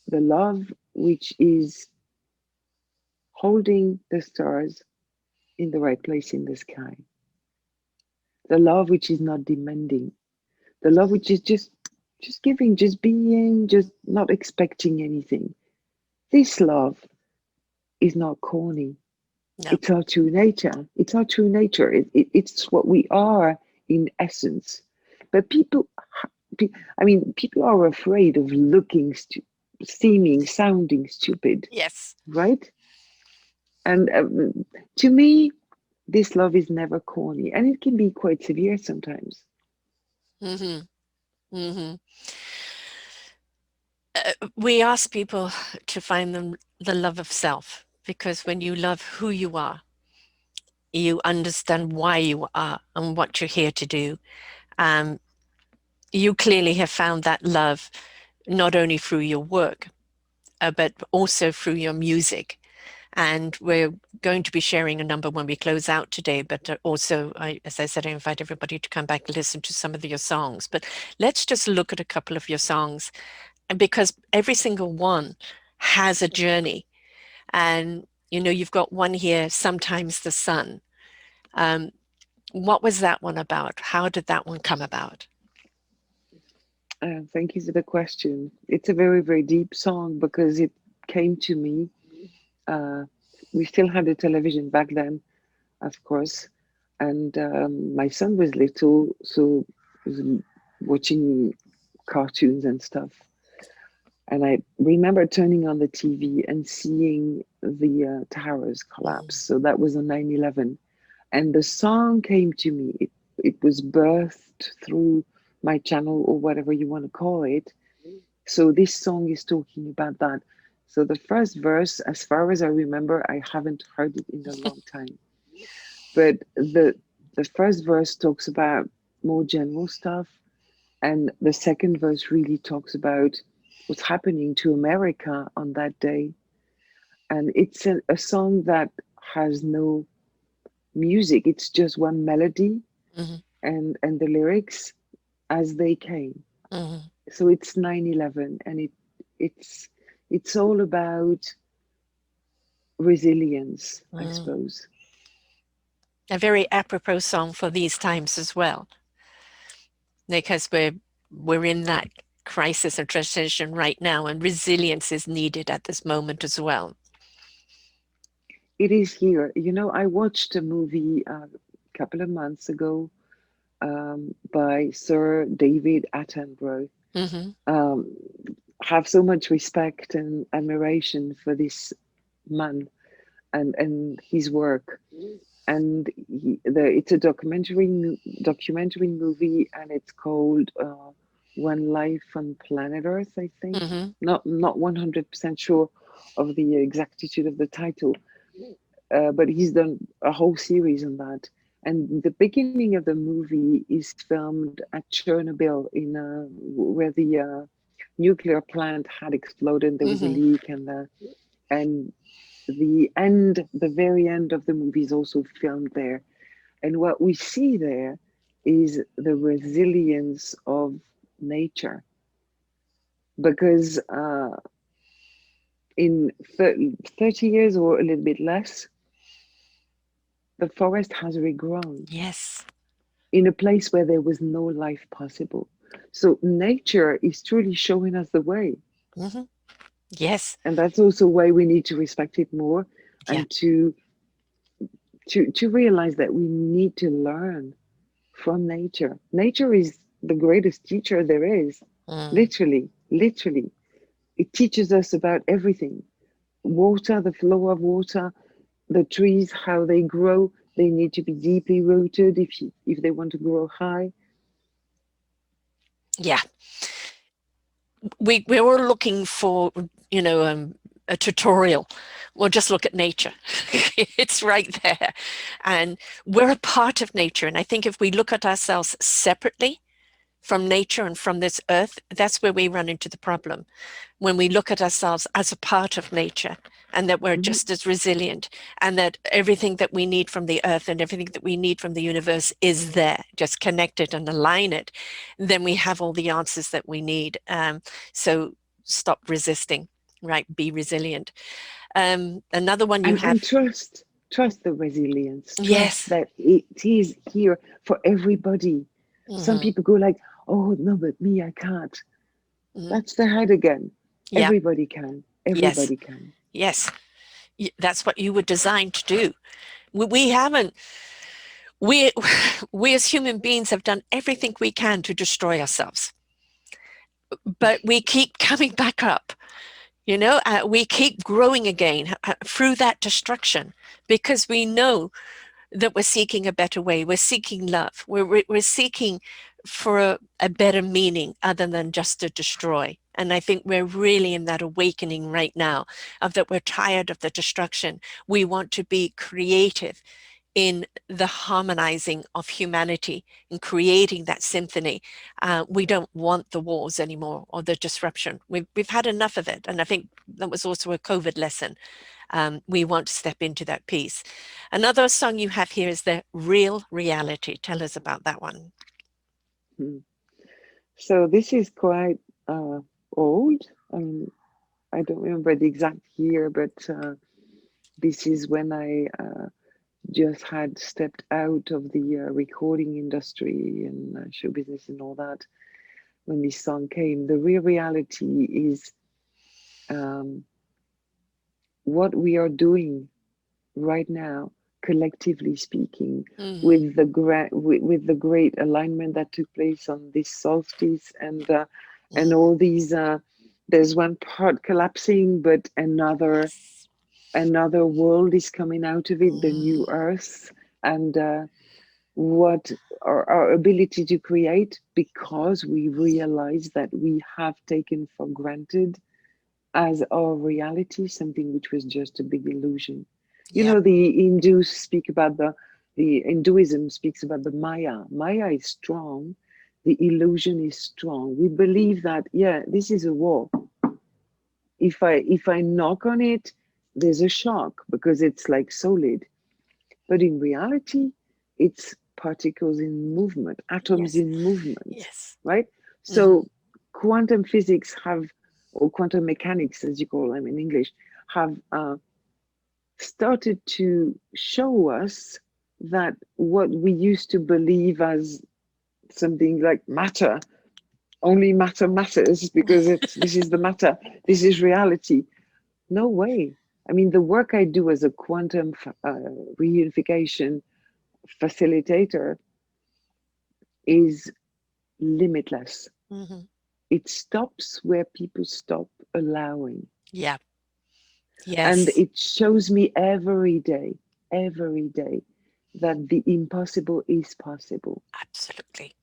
the love which is holding the stars in the right place in the sky, the love which is not demanding, the love which is just giving, just being, just not expecting anything. This love is not corny. No. It's our true nature. It's our true nature. It's what we are in essence. But I mean, people are afraid of looking, seeming, sounding stupid, Yes. right? And to me, this love is never corny, and it can be quite severe sometimes. Hmm. Hmm. We ask people to find the love of self, because when you love who you are, you understand why you are and what you're here to do. Um, you clearly have found that love not only through your work, but also through your music. And we're going to be sharing a number when we close out today, but also, as I said, I invite everybody to come back and listen to some of your songs. But let's just look at a couple of your songs, and because every single one has a journey. And you've got one here, Sometimes the Sun. Um, what was that one about? How did that one come about? Thank you for the question. It's a very, very deep song because it came to me. Uh, we still had a television back then, of course, and my son was little, so he was watching cartoons and stuff. And I remember turning on the TV and seeing the towers collapse. Mm, So that was on 9/11. And the song came to me. It was birthed through my channel, or whatever you want to call it. So this song is talking about that. So the first verse, as far as I remember, I haven't heard it in a long time. But the first verse talks about more general stuff, and the second verse really talks about what's happening to America on that day. And it's a song that has no music, it's just one melody mhm, and the lyrics as they came. mhm, So it's 9/11, and it's it's all about resilience, I mm. suppose. A very apropos song for these times as well, because we're in that crisis and transition right now, and resilience is needed at this moment as well. It is here. I watched a movie a couple of months ago by Sir David Attenborough. Hmm. Um, have so much respect and admiration for this man and his work. And it's a documentary movie, and it's called One Life on Planet Earth, I think. Hmm. Not 100% sure. of the exactitude of the title, but he's done a whole series on that. And the beginning of the movie is filmed at Chernobyl, where the nuclear plant had exploded. There was a Mm-hmm. leak, and the very end of the movie is also filmed there. And what we see there is the resilience of nature, because in 30 years or a little bit less, the forest has regrown Yes. in a place where there was no life possible. So nature is truly showing us the way. Mm-hmm. Yes. And that's also why we need to respect it more, Yeah. and to realize that we need to learn from nature. Nature is the greatest teacher there is. Mm. Literally, literally. It teaches us about everything. Water, the flow of water, the trees, how they grow. They need to be deeply rooted if they want to grow high. Yeah. We were looking for, you know, a tutorial. Well, just look at nature. It's right there. And we're a part of nature. And I think if we look at ourselves separately from nature and from this earth, that's where we run into the problem. When we look at ourselves as a part of nature and that we're Mhm. just as resilient and that everything that we need from the earth and everything that we need from the universe is there, just connect it and align it, then we have all the answers that we need. So stop resisting, right? Be resilient. Another one you And have. trust the resilience. Trust Yes. that it is here for everybody. Some Hmm. people go like, "Oh no, but me, I can't." Hmm. That's the head again. Yeah. Everybody can. Yes. Everybody can. Yes. That's what you were designed to do. We haven't we we as human beings have done everything we can to destroy ourselves, but we keep coming back up. We keep growing again through that destruction because we know that we're seeking a better way. We're seeking love. We're seeking for a better meaning other than just to destroy. And I think we're really in that awakening right now of that we're tired of the destruction. We want to be creative in the harmonizing of humanity in creating that symphony. We don't want the wars anymore or the disruption. We've had enough of it. And I think that was also a COVID lesson. We want to step into that piece. Another song you have here is the Real Reality. Tell us about that one. Hmm. So this is quite old. I mean, I don't remember the exact year, but this is when I just had stepped out of the recording industry and show business and all that. When this song came, the real reality is um, what we are doing right now, collectively speaking, Mm, with the great alignment that took place on this solstice, and mm, all these. There's one part collapsing, but yes. another world is coming out of it, the new Mm, Earth, and what our ability to create, because we realize that we have taken for granted as our reality something which was just a big illusion. You yeah. know, the Hindus speak about the Hinduism speaks about the Maya. Maya is strong, the illusion is strong. We believe that, yeah, this is a wall. If I knock on it, there's a shock because it's like solid. But in reality, it's particles in movement, atoms Yes. in movement, Yes. right? Hmm. So quantum physics have, or quantum mechanics, as you call them in English, have started to show us that what we used to believe as something like matter, only matter matters because this is the matter, this is reality. No way. I mean, the work I do as a quantum reunification facilitator is limitless. Hmm. It stops where people stop allowing. Yeah. And Yes. it shows me every day, that the impossible is possible. Absolutely.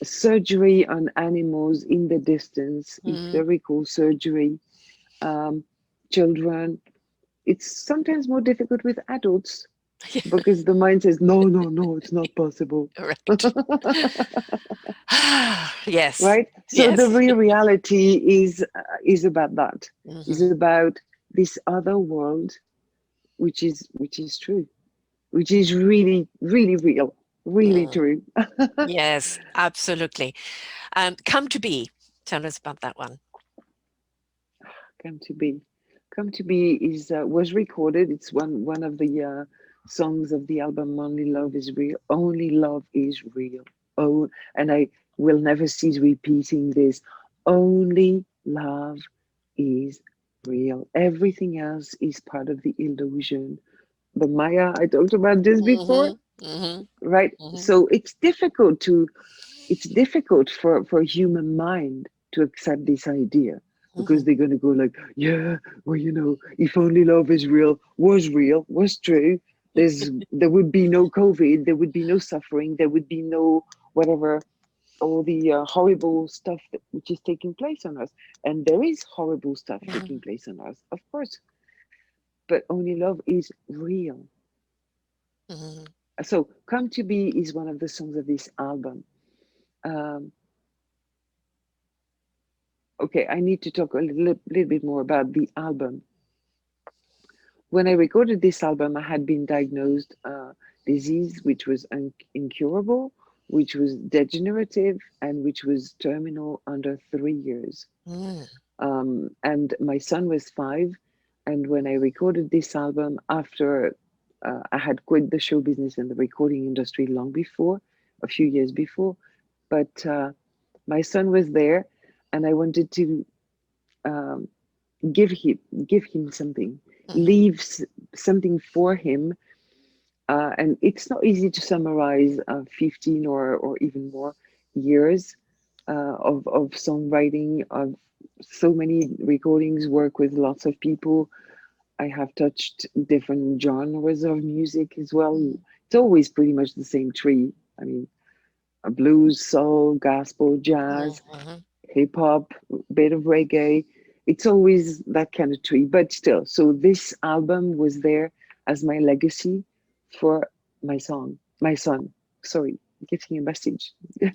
Surgery on animals in the distance, Mm, etherical surgery, um, children. It's sometimes more difficult with adults because the mind says, no, no, no, it's not possible. Correct. Yes. Right? So the Yes. real reality is about that. Is Hmm. about this other world, which is true, which is really, really real, really Mm. true. Yes, absolutely. Come to be. Tell us about that one. Come to be. Come to be is was recorded. It's one of the songs of the album Only Love Is Real. Only Love Is Real. Oh, and I will never cease repeating this. Only love is real. Everything else is part of the illusion. The Maya, I talked about this before, Hmm. Hmm. right? Hmm. So it's difficult for human mind to accept this idea because Hmm. they're going to go like, yeah, well, if only love is real, was true, there would be no COVID, there would be no suffering, there would be no whatever, all the horrible stuff which is taking place on us. And there is horrible stuff taking Hmm. place on us, of course, but only love is real. Hmm. So Come to Be is one of the songs of this album. um, okay, I need to talk a little bit more about the album. When I recorded this album, I had been diagnosed disease which was incurable, which was degenerative, and which was terminal under 3 years. Mm. And my son was 5. And when I recorded this album, after I had quit the show business and the recording industry long before, a few years before, but my son was there, and I wanted to um, give him give him something, Hmm. leave something for him. And it's not easy to summarize 15 or even more years of songwriting, of so many recordings, work with lots of people. I have touched different genres of music as well. It's always pretty much the same tree. I mean, blues, soul, gospel, jazz, Hmm. hip hop, bit of reggae. It's always that kind of tree, but still. So this album was there as my legacy for my son. Sorry, getting a message.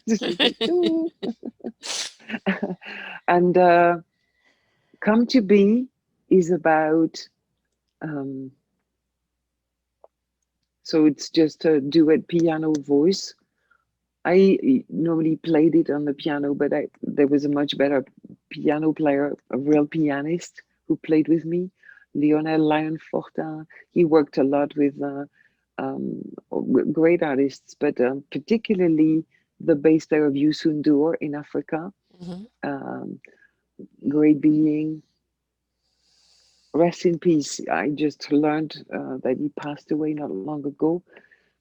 This is like, "Ooh." And Come to Be is about, um, so it's just a duet piano voice. I normally played it on the piano, but there was a much better piano player, a real pianist who played with me, Lionel Lion Fortin. He worked a lot with um, great artists, but particularly the bass player of Youssou N'Dour in Africa. Hmm. Um, Great being, rest in peace. I just learned that he passed away not long ago.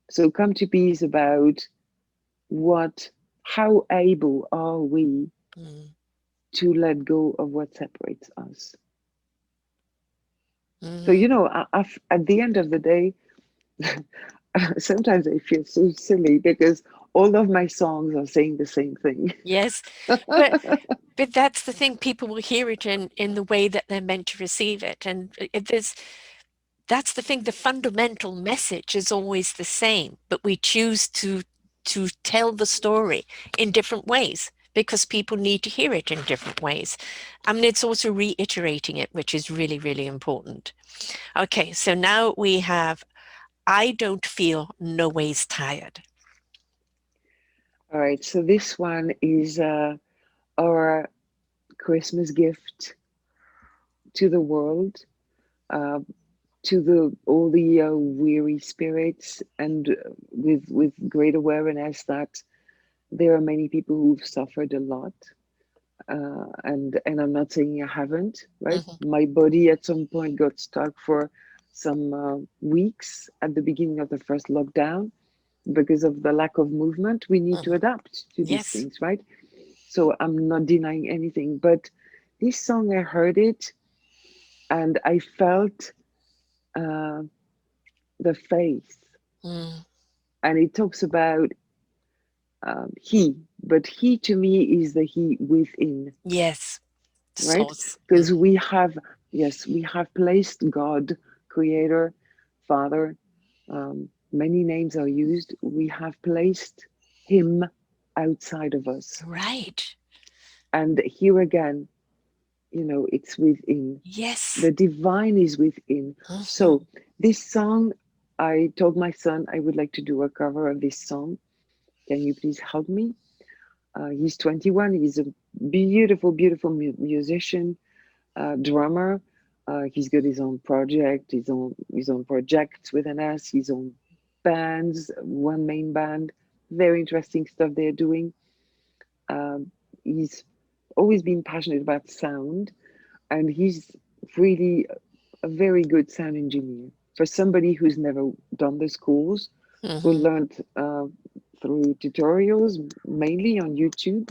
So Come to Be is about what how able are we Hmm. to let go of what separates us. So Hmm. at the end of the day, sometimes I feel so silly because all of my songs are saying the same thing. Yes, but that's the thing. People will hear it in the way that they're meant to receive it, and there's that's the thing. The fundamental message is always the same, but we choose to tell the story in different ways because people need to hear it in different ways. I mean, it's also reiterating it, which is really, really important. Okay, so now we have I don't feel no ways tired. All right, so this one is our Christmas gift to the world, uh, to the all the weary spirits, and with great awareness that there are many people who've suffered a lot. And I'm not saying I haven't, right? Hmm. My body at some point got stuck for some weeks at the beginning of the first lockdown because of the lack of movement. We need to Hmm. adapt to these Yes. things, right? So I'm not denying anything, but this song, I heard it and I felt uh, the faith, Mm. and it talks about he, but he to me is the he within, Yes. right? Source. Because we have Yes, we have placed God, Creator, Father, many names are used. We have placed Him outside of us. Right. And here again, it's within. Yes. The divine is within. Mhm. So, this song, I told my son I would like to do a cover of this song. Can you please help me? He's 21. He's a beautiful, beautiful musician, drummer. He's got his own project, his own projects within us, his own bands, one main band. Very interesting stuff they're doing. He's always been passionate about sound, and he's really a very good sound engineer for somebody who's never done the schools, who Mhm. learned through tutorials, mainly on YouTube.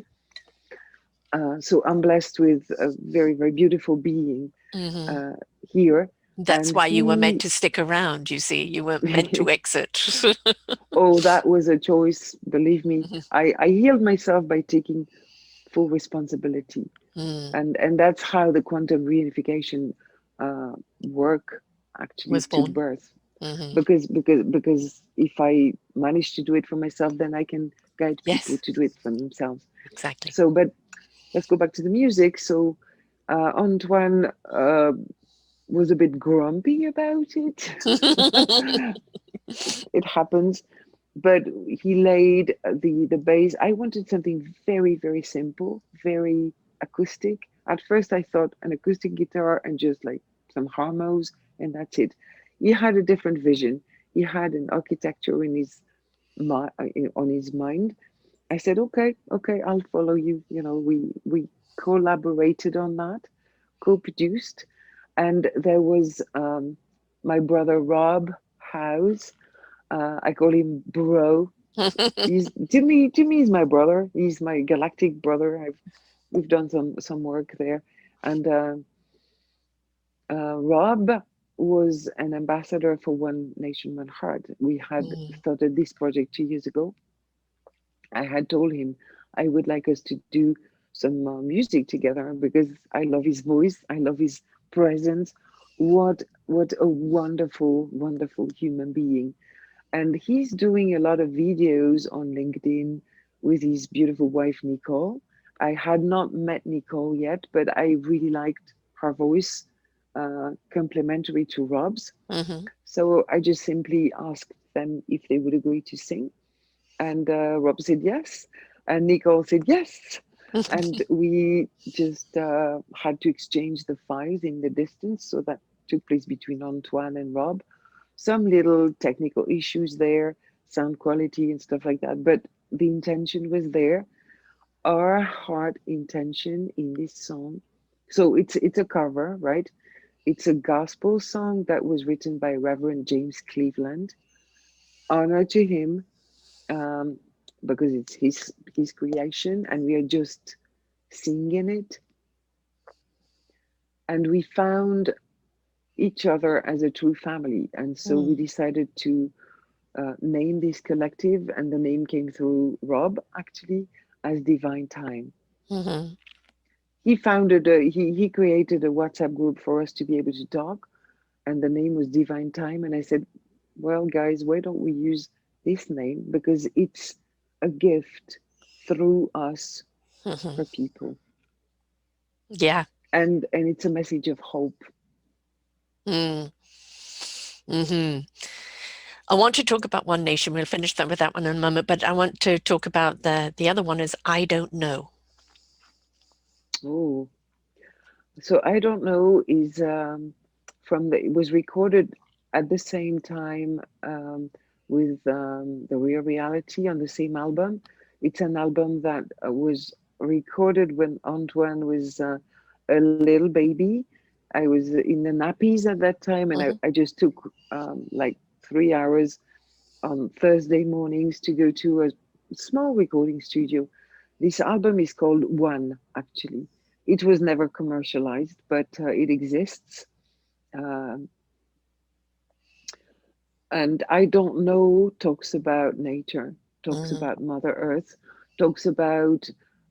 So I'm blessed with a very, very beautiful being Mhm. uh, here. That's And why you were meant he, to stick around, you see. You weren't meant to exit. oh, that was a choice. Believe me, Mhm. I healed myself by taking full responsibility. Mm. And that's how the quantum reunification work actually Was took born. birth. Mhm. Because if I manage to do it for myself, then I can guide people Yes, to do it for themselves. exactly. So, but let's go back to the music. So, Antoine was a bit grumpy about it. It happens, but he laid the bass. I wanted something very, very simple, very acoustic. At first, I thought an acoustic guitar and just like some harmos, and that's it. He had a different vision. He had an architecture in his on his mind. I said, okay, okay, I'll follow you. We collaborated on that, co-produced, and there was my brother Rob House. I call him Bro. He's to me he's my brother. He's my galactic brother. We've done some work there, and Rob was an ambassador for One Nation, One Heart. We had Mm. started this project 2 years ago. I had told him I would like us to do some music together because I love his voice. I love his presence. What a wonderful, wonderful human being. And he's doing a lot of videos on LinkedIn with his beautiful wife, Nicole. I had not met Nicole yet, but I really liked her voice, complementary to Rob's. Mhm. So I just simply asked them if they would agree to sing. And Rob said yes. And Nicole said yes. And we just had to exchange the files in the distance. So that took place between Antoine and Rob. Some little technical issues there, sound quality and stuff like that. But the intention was there. Our heart intention in this song. So it's a cover, right? It's a gospel song that was written by Reverend James Cleveland. Honor to him, um, because it's his creation, and we are just singing it. And we found each other as a true family, and so we Mm. decided to name this collective, and the name came through Rob actually as Divine Time. Mhm. He created a WhatsApp group for us to be able to talk, and the name was Divine Time. And I said, well, guys, why don't we use this name because it's a gift through us Mhm. for people, Yeah. and it's a message of hope. Mm. Mhm. I want to talk about One Nation. We'll finish that with that one in a moment, but I want to talk about the other one is I don't know. Oh, so I don't know is it was recorded at the same time with the Real Reality on the same album. It's an album that was recorded when Antoine was a little baby. I was in the nappies at that time, and I, Mhm. I just took like 3 hours on Thursday mornings to go to a small recording studio. This album is called One, actually. It was never commercialized, but it exists. Um, and I don't know talks about nature, talks Mhm. about Mother Earth, talks about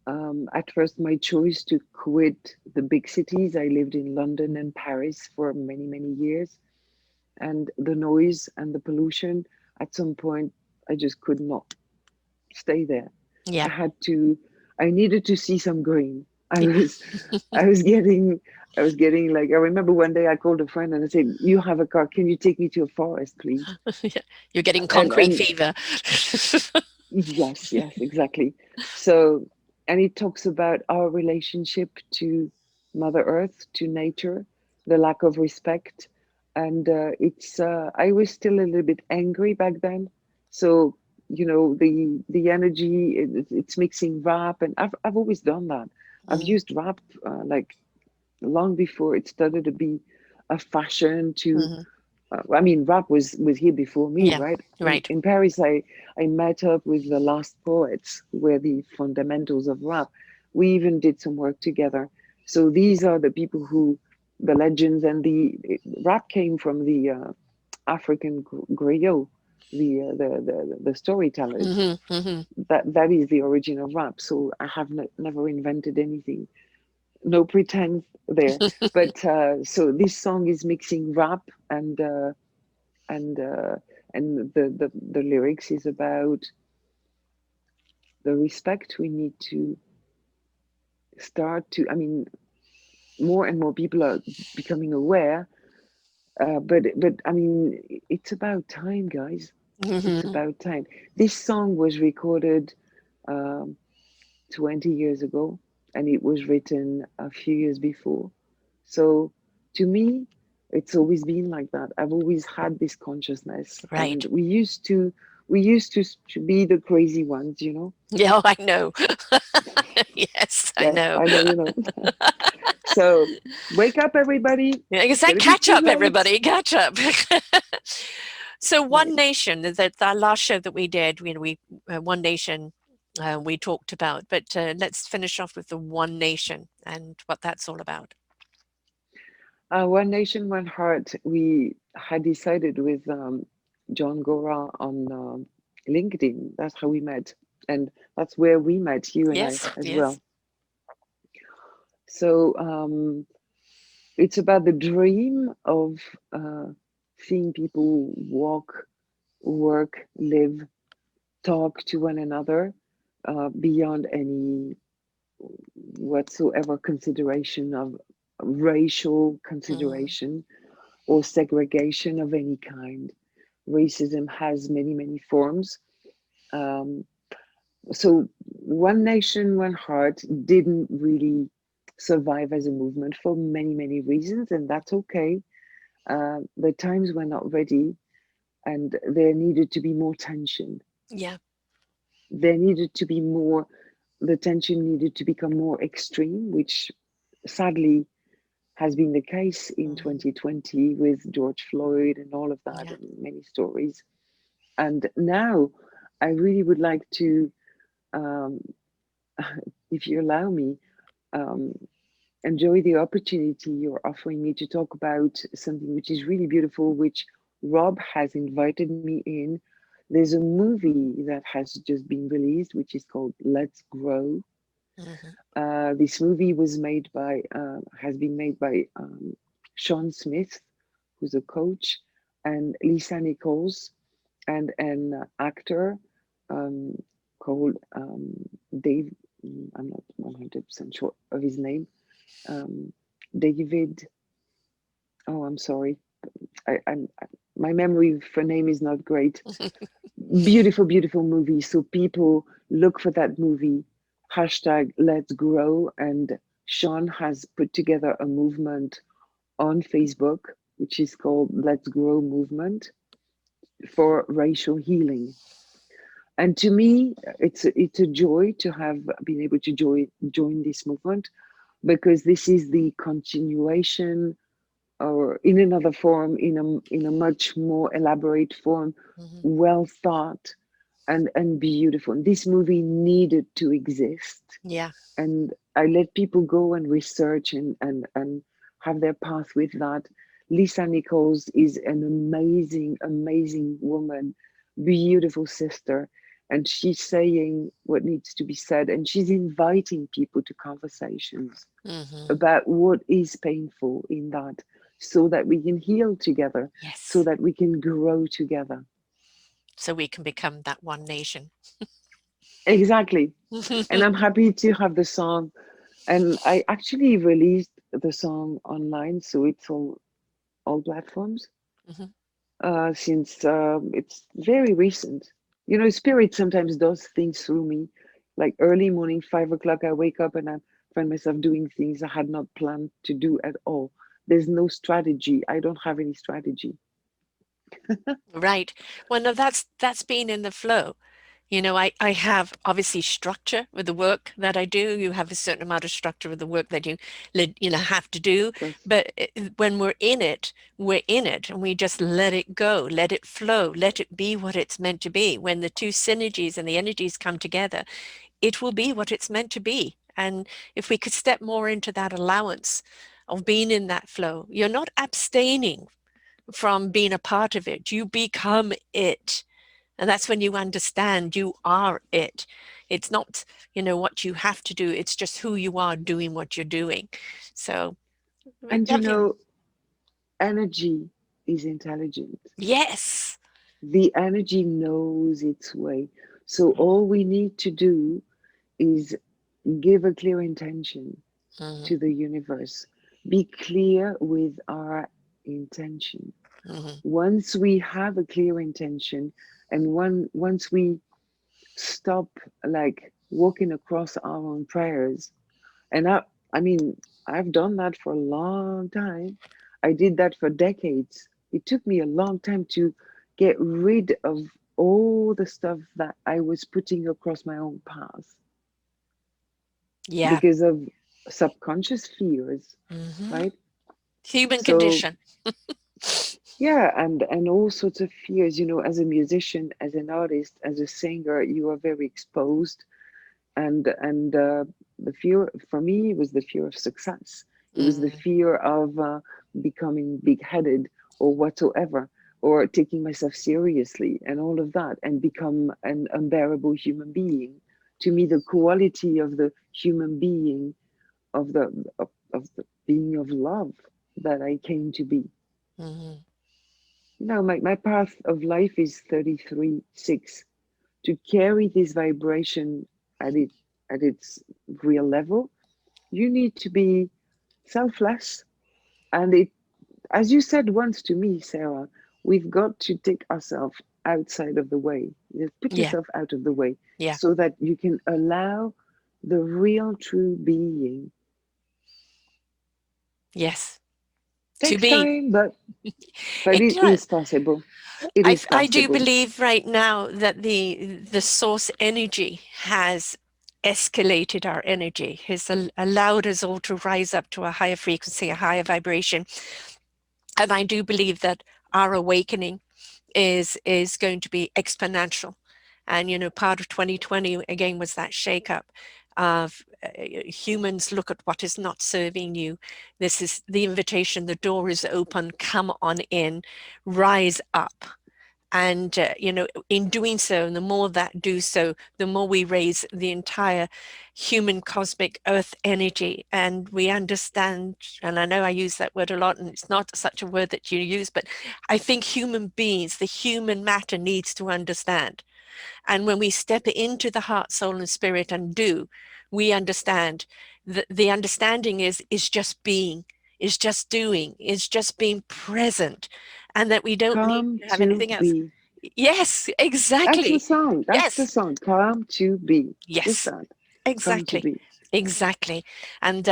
At first, my choice to quit the big cities. I lived in London and Paris for many, many years, and the noise and the pollution. At some point, I just could not stay there. I Yeah. had to. I needed to see some green. I Yeah. was, I was getting, I was getting like. I remember one day I called a friend and I said, "You have a car? Can you take me to a forest, please?" Yeah. You're getting concrete And fever. yes, yes, exactly. So, and it talks about our relationship to Mother Earth, to nature, the lack of respect. And I was still a little bit angry back then. So, the energy, it's mixing rap, and I've always done that. I've Mm, used rap like long before it started to be a fashion to mhm. I mean, rap was here before me, Yeah. right? In Right. in Paris, I met up with the last poets, who were the fundamentals of rap. We even did some work together. So these are the people who, the legends, and the rap came from the African griot, the storytellers. Hmm. Hmm. That is the origin of rap. So I have never invented anything, no pretense there. But so this song is mixing rap and the lyrics is about the respect we need to start to. I mean, more and more people are becoming aware, but I mean, it's about time, guys. It's Hmm. about time. This song was recorded um, 20 years ago, and it was written a few years before. So to me, it's always been like that. I've always had this consciousness, and Right. we used to be the crazy ones, you know. Yeah, oh, I know. Yes, I Yes, know. I know, you know. So wake up, everybody. Yeah, It's gonna exactly. be Catch too up, late. everybody. Catch up. So, One Right. Nation, that last show that we did, we One Nation, we talked about, but let's finish off with the One Nation and what that's all about. One Nation, One Heart. We had decided with John Gora on LinkedIn. That's how we met, and that's where we met, you and I, Yes, as yes. well. So it's about the dream of seeing people walk, work, live, talk to one another beyond any whatsoever consideration of racial Mm, consideration or segregation of any kind. Racism has many, many forms. Um, so, One Nation, One Heart didn't really survive as a movement for many, many reasons, and that's okay. The times were not ready, and there needed to be more tension. yeah. There needed to be more, the tension needed to become more extreme, which sadly has been the case in Hmm. 2020 with George Floyd and all of that, Yeah. and many stories. And now I really would like to, um, if you allow me, um, enjoy the opportunity you're offering me to talk about something which is really beautiful, which Rob has invited me in. There's a movie that has just been released, which is called Let's Grow. Hmm. This movie has been made by Sean Smith, who's a coach, and Lisa Nichols, and an actor um, called Dave. I'm not 100% sure of his name. Um, David. Oh, I'm sorry. I'm my memory for name is not great. Beautiful, beautiful movie. So people look for that movie. Hashtag Let's Grow. And Sean has put together a movement on Facebook, which is called Let's Grow Movement for Racial Healing. And to me, it's a joy to have been able to join this movement because this is the continuation or in another form, in a much more elaborate form, Hmm. well thought and beautiful. And this movie needed to exist, Yeah. and I let people go and research and have their path with that. Lisa Nichols is an amazing, amazing woman, beautiful sister, and she's saying what needs to be said, and she's inviting people to conversations Mm-hmm. about what is painful in that, so that we can heal together, so Yes. that we can grow together. So we can become that one nation. Exactly. And I'm happy to have the song. And I actually released the song online, so it's on all platforms Mhm. since it's very recent. You know, spirit sometimes does things through me. Like early morning, 5 o'clock, I wake up and I find myself doing things I had not planned to do at all. There's no strategy. I don't have any strategy. Right. Well, no, that's been in the flow. You know, I have obviously structure with the work that I do. You have a certain amount of structure with the work that you know, have to do. Of course. But when we're in it, and we just let it go, let it flow, let it be what it's meant to be. When the two synergies and the energies come together, it will be what it's meant to be. And if we could step more into that allowance of being in that flow, you're not abstaining from being a part of it. You become it. And that's when you understand you are it. It's not, you know, what you have to do. It's just who you are doing what you're doing. So And you lovely. know, energy is intelligent. Yes. The energy knows its way. So all we need to do is give a clear intention Mm-hmm. to the universe. Be clear with our intention. Mm-hmm. Once we have a clear intention, and once we stop like walking across our own prayers, and I mean, I've done that for a long time. I did that for decades. It took me a long time to get rid of all the stuff that I was putting across my own path Yeah. because of subconscious fears, Mm-hmm. right? Human So condition. yeah, and all sorts of fears, you know, as a musician, as an artist, as a singer, you are very exposed. And the fear for me was the fear of success. It was the Mm-hmm. fear of becoming big-headed or whatsoever, or taking myself seriously and all of that, and become an unbearable human being. To me, the quality of the human being, of the being of love that I came to be. Mm-hmm. You know, my path of life is 33 6. To carry this vibration at it at its real level, you need to be selfless. And it, as you said once to me, Sarah, we've got to take ourselves outside of the way. Just put Yeah. yourself out of the way Yeah. so that you can allow the real true being. Yes. To Takes be. time, but It it is does. possible. It is I do possible. believe right now that the source energy has escalated our energy, has allowed us all to rise up to a higher frequency, a higher vibration. And I do believe that our awakening is going to be exponential. And you know, part of 2020 again was that shakeup of humans look at what is not serving you. This is the invitation. The door is open. Come on in, rise up. And you know, in doing so, and the more that do so, the more we raise the entire human cosmic earth energy. And we understand, and I know I use that word a lot, and it's not such a word that you use, but I think human beings, the human matter, needs to understand. And when we step into the heart, soul, and spirit and do, we understand. The understanding is just being, is just doing, is just being present, and that we don't need Come to have to anything else. be. Yes, That's the exactly. song. That's the Yes, song. Come to be. Just yes, that. Come to exactly. be. Exactly. And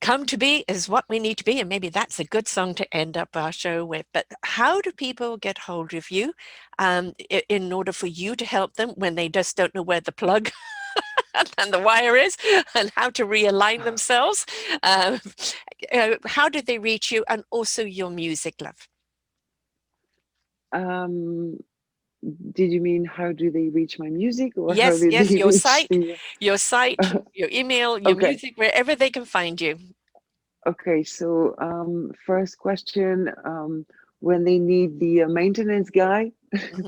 come to be is what we need to be. And maybe that's a good song to end up our show with. But how do people get hold of you in order for you to help them when they just don't know where the plug and the wire is and how to realign themselves? Um, how do they reach you, and also your music, love? Um, did you mean how do they reach my music or how Yes, do yes, they reach the? your site, your email, your Okay, music, wherever they can find you. okay. So first question. when they need the maintenance guy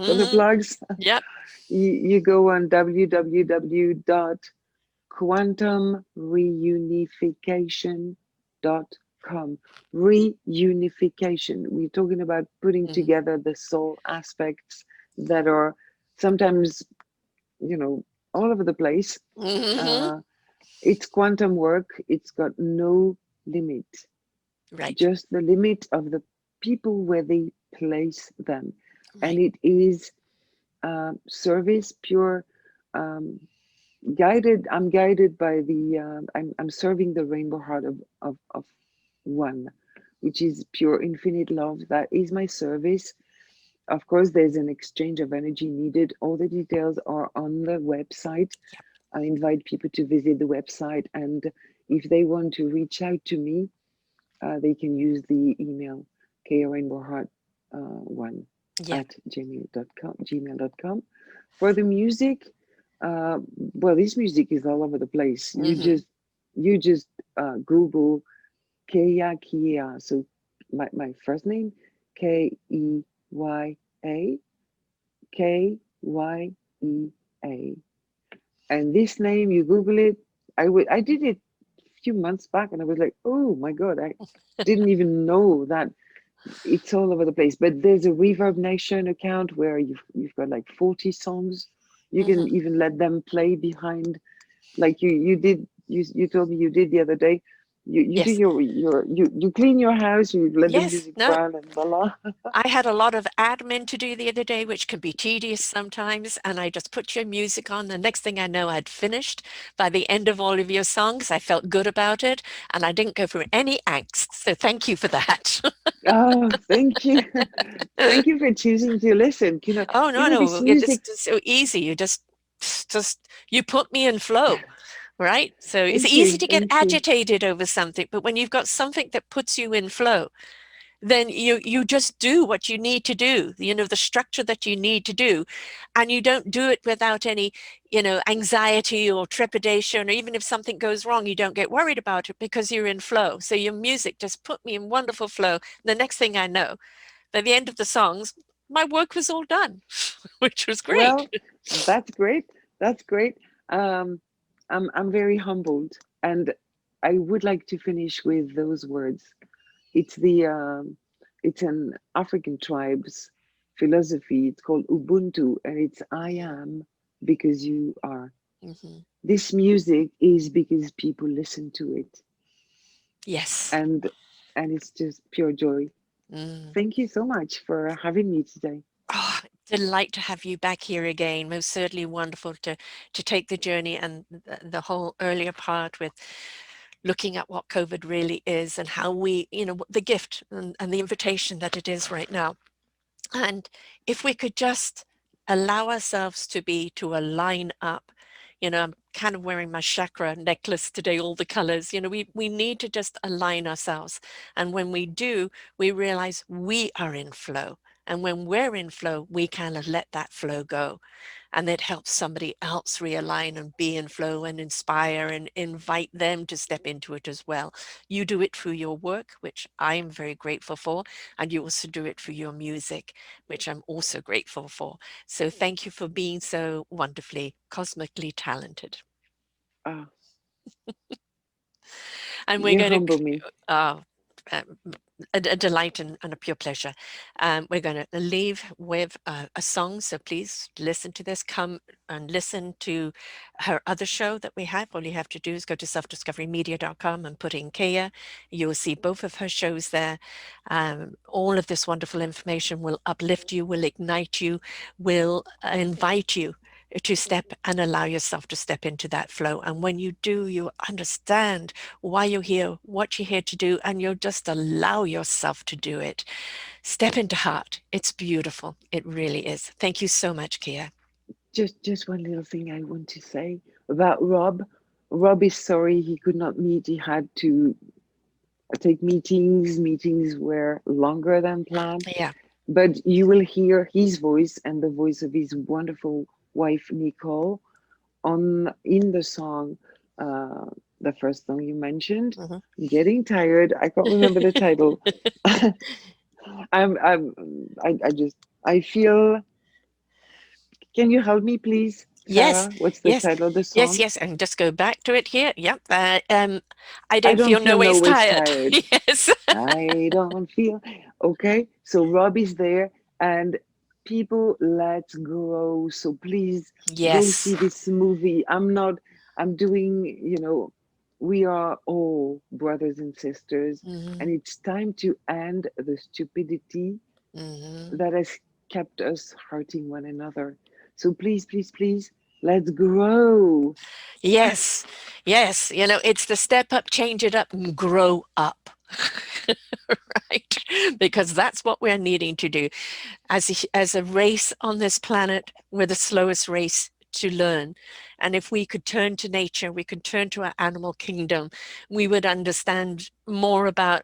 for the Hmm. plugs, Yep. you go on www.quantumreunification.com. Reunification. We're talking about putting Hmm. together the soul aspects that are sometimes, you know, all over the place. Hmm. Uh, it's quantum work. It's got no limit, Right. just the limit of the people where they place them. And Right. it is service, pure, um, guided. I'm guided by the, I'm serving the rainbow heart of one, which is pure infinite love. That is my service. Of course, there's an exchange of energy needed. All the details are on the website. Yep. I invite people to visit the website, and if they want to reach out to me, they can use the email one Yeah. at gmail.com. For the music, well, this music is all over the place. Hmm. You just Google Keya. So my first name, Keya, KyeA. And this name, you Google it. I did it a few months back, and I was like, oh my God, I didn't even know that it's all over the place. But there's a Reverb Nation account where you've got like 40 songs. You can Hmm. even let them play behind, like you did. You told me you did the other day. You do Yes. you clean your house. You let the Yes. music No. run and voila. I had a lot of admin to do the other day, which can be tedious sometimes. And I just put your music on. The next thing I know, I'd finished. By the end of all of your songs, I felt good about it. And I didn't go through any angst. So thank you for that. Oh, thank you, thank you for choosing to listen. Oh, no, This no. It music. just is so easy. You just, you put me in flow, right? So it's Thank easy you, to get thank you. agitated over something. But when you've got something that puts you in flow, then you just do what you need to do, the structure that you need to do, and you don't do it without any anxiety or trepidation, or even if something goes wrong, you don't get worried about it because you're in flow. So your music just put me in wonderful flow. The next thing I know, by the end of the songs, my work was all done, which was great. Well, that's great. That's great. Um, I'm very humbled, and I would like to finish with those words. It's it's an African tribe's philosophy. It's called Ubuntu, and it's I am because you are. Hmm. This music is because people listen to it, Yes. and it's just pure joy. Mm. Thank you so much for having me today. Oh, delight to have you back here again. Most certainly wonderful to take the journey and the whole earlier part with looking at what COVID really is and how we, the gift and the invitation that it is right now. And if we could just allow ourselves to align up, I'm kind of wearing my chakra necklace today, all the colors, we need to just align ourselves. And when we do, we realize we are in flow. And when we're in flow, we kind of let that flow go, and it helps somebody else realign and be in flow and inspire and invite them to step into it as well. You do it through your work, which I'm very grateful for, and you also do it for your music, which I'm also grateful for. So thank you for being so wonderfully cosmically talented. Ah, And we're you going humble to, me. uh, um, a delight and a pure pleasure. We're going to leave with a song. So please listen to this. Come and listen to her other show that we have. All you have to do is go to selfdiscoverymedia.com and put in Keya. You will see both of her shows there. All of this wonderful information will uplift you, will ignite you, will invite you to step and allow yourself to step into that flow. And when you do, you understand why you're here, what you're here to do, and you'll just allow yourself to do it. Step into heart. It's beautiful. It really is. Thank you so much, Keya. Just one little thing I want to say about Rob. Rob is sorry he could not meet. He had to take meetings. Meetings were longer than planned. Yeah. But you will hear his voice and the voice of his wonderful wife Nicole on in the song, uh, the first song you mentioned. Mhm. I'm getting tired. I can't remember the title. I'm I just I feel. Can you help me, please, Yes, Sarah? What's the yes, title of the yes, song? yes. And just go back to it here. Yep. I I don't don't feel no feel no ways ways tired. tired. Yes. I don't feel okay. So Rob is there, and people, let's grow. So please go Yes. see this movie. I'm not. I'm doing. We are all brothers and sisters, and Hmm. it's time to end the stupidity Hmm. that has kept us hurting one another. So please, please, please, let's grow. Yes, yes. It's the step up, change it up, and grow up. Right? Because that's what we're needing to do. As a race on this planet, we're the slowest race to learn. And if we could turn to nature, we could turn to our animal kingdom, we would understand more about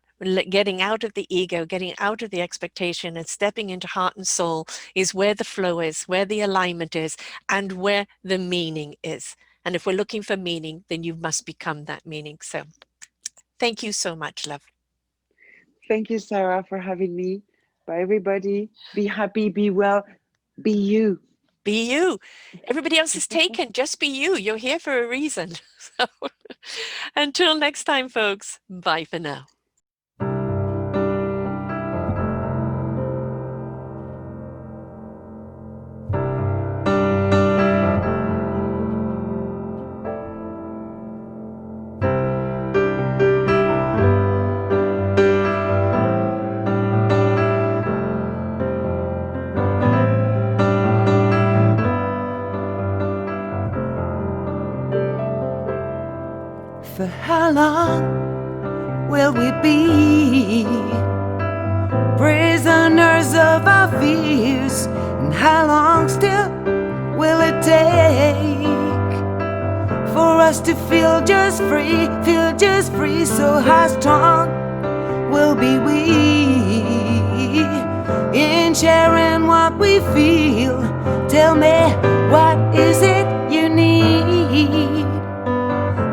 getting out of the ego, getting out of the expectation, and stepping into heart and soul is where the flow is, where the alignment is, and where the meaning is. And if we're looking for meaning, then you must become that meaning. So thank you so much, love. Thank you, Sarah, for having me. Bye, everybody. Be happy, be well, be you. Be you. Everybody else is taken. Just be you. You're here for a reason. So until next time, folks, bye for now. For how long will we be prisoners of our fears? And how long still will it take for us to feel just free, feel just free? So how strong will be we in sharing what we feel? Tell me, what is it you need?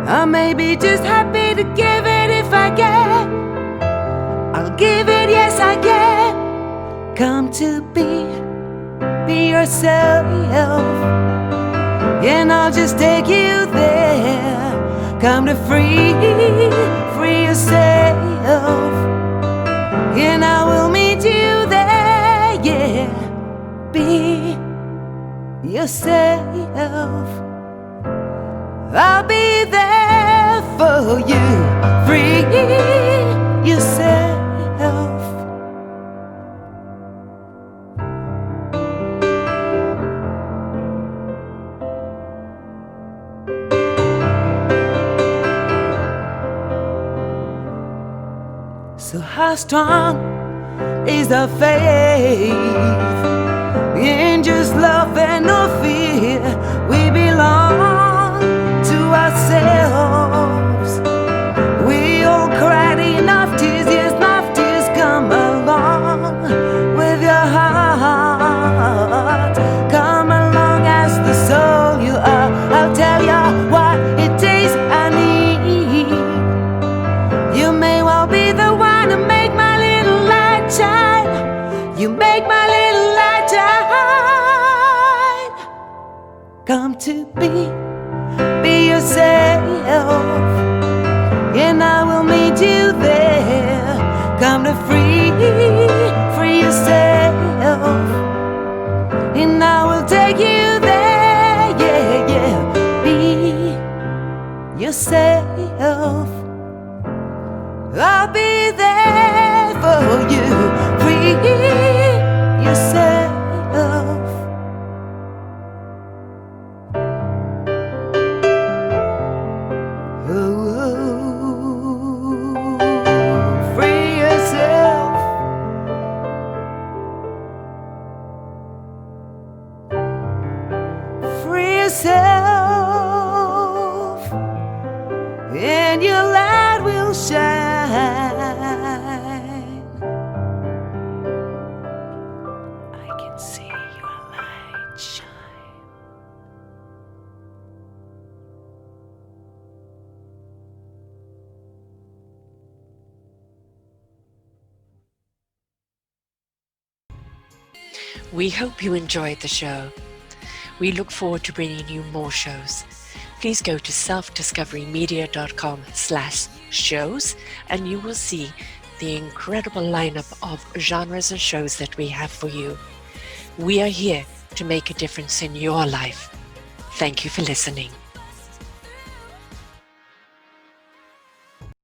I may be just happy to give it if I can. I'll give it, yes I can. Come to be yourself, and I'll just take you there. Come to free yourself, and I will meet you there. Yeah, be yourself. I'll be there for you. Free yourself. So how strong is our faith in just love and no fear? We belong to ourselves. We all cried enough tears, yes, enough tears. Come along with your heart. Come along as the soul you are. I'll tell you what it takes I need. You may well be the one to make my little light shine. You make my little light shine. Come to be yourself, and I will meet you there. Come to free yourself, and I will take you there. Yeah, yeah, be yourself. I'll be there for you. Free yourself. Free yourself. Free yourself, and your light will shine. I We hope you enjoyed the show. We look forward to bringing you more shows. Please go to selfdiscoverymedia.com/shows and you will see the incredible lineup of genres and shows that we have for you. We are here to make a difference in your life. Thank you for listening.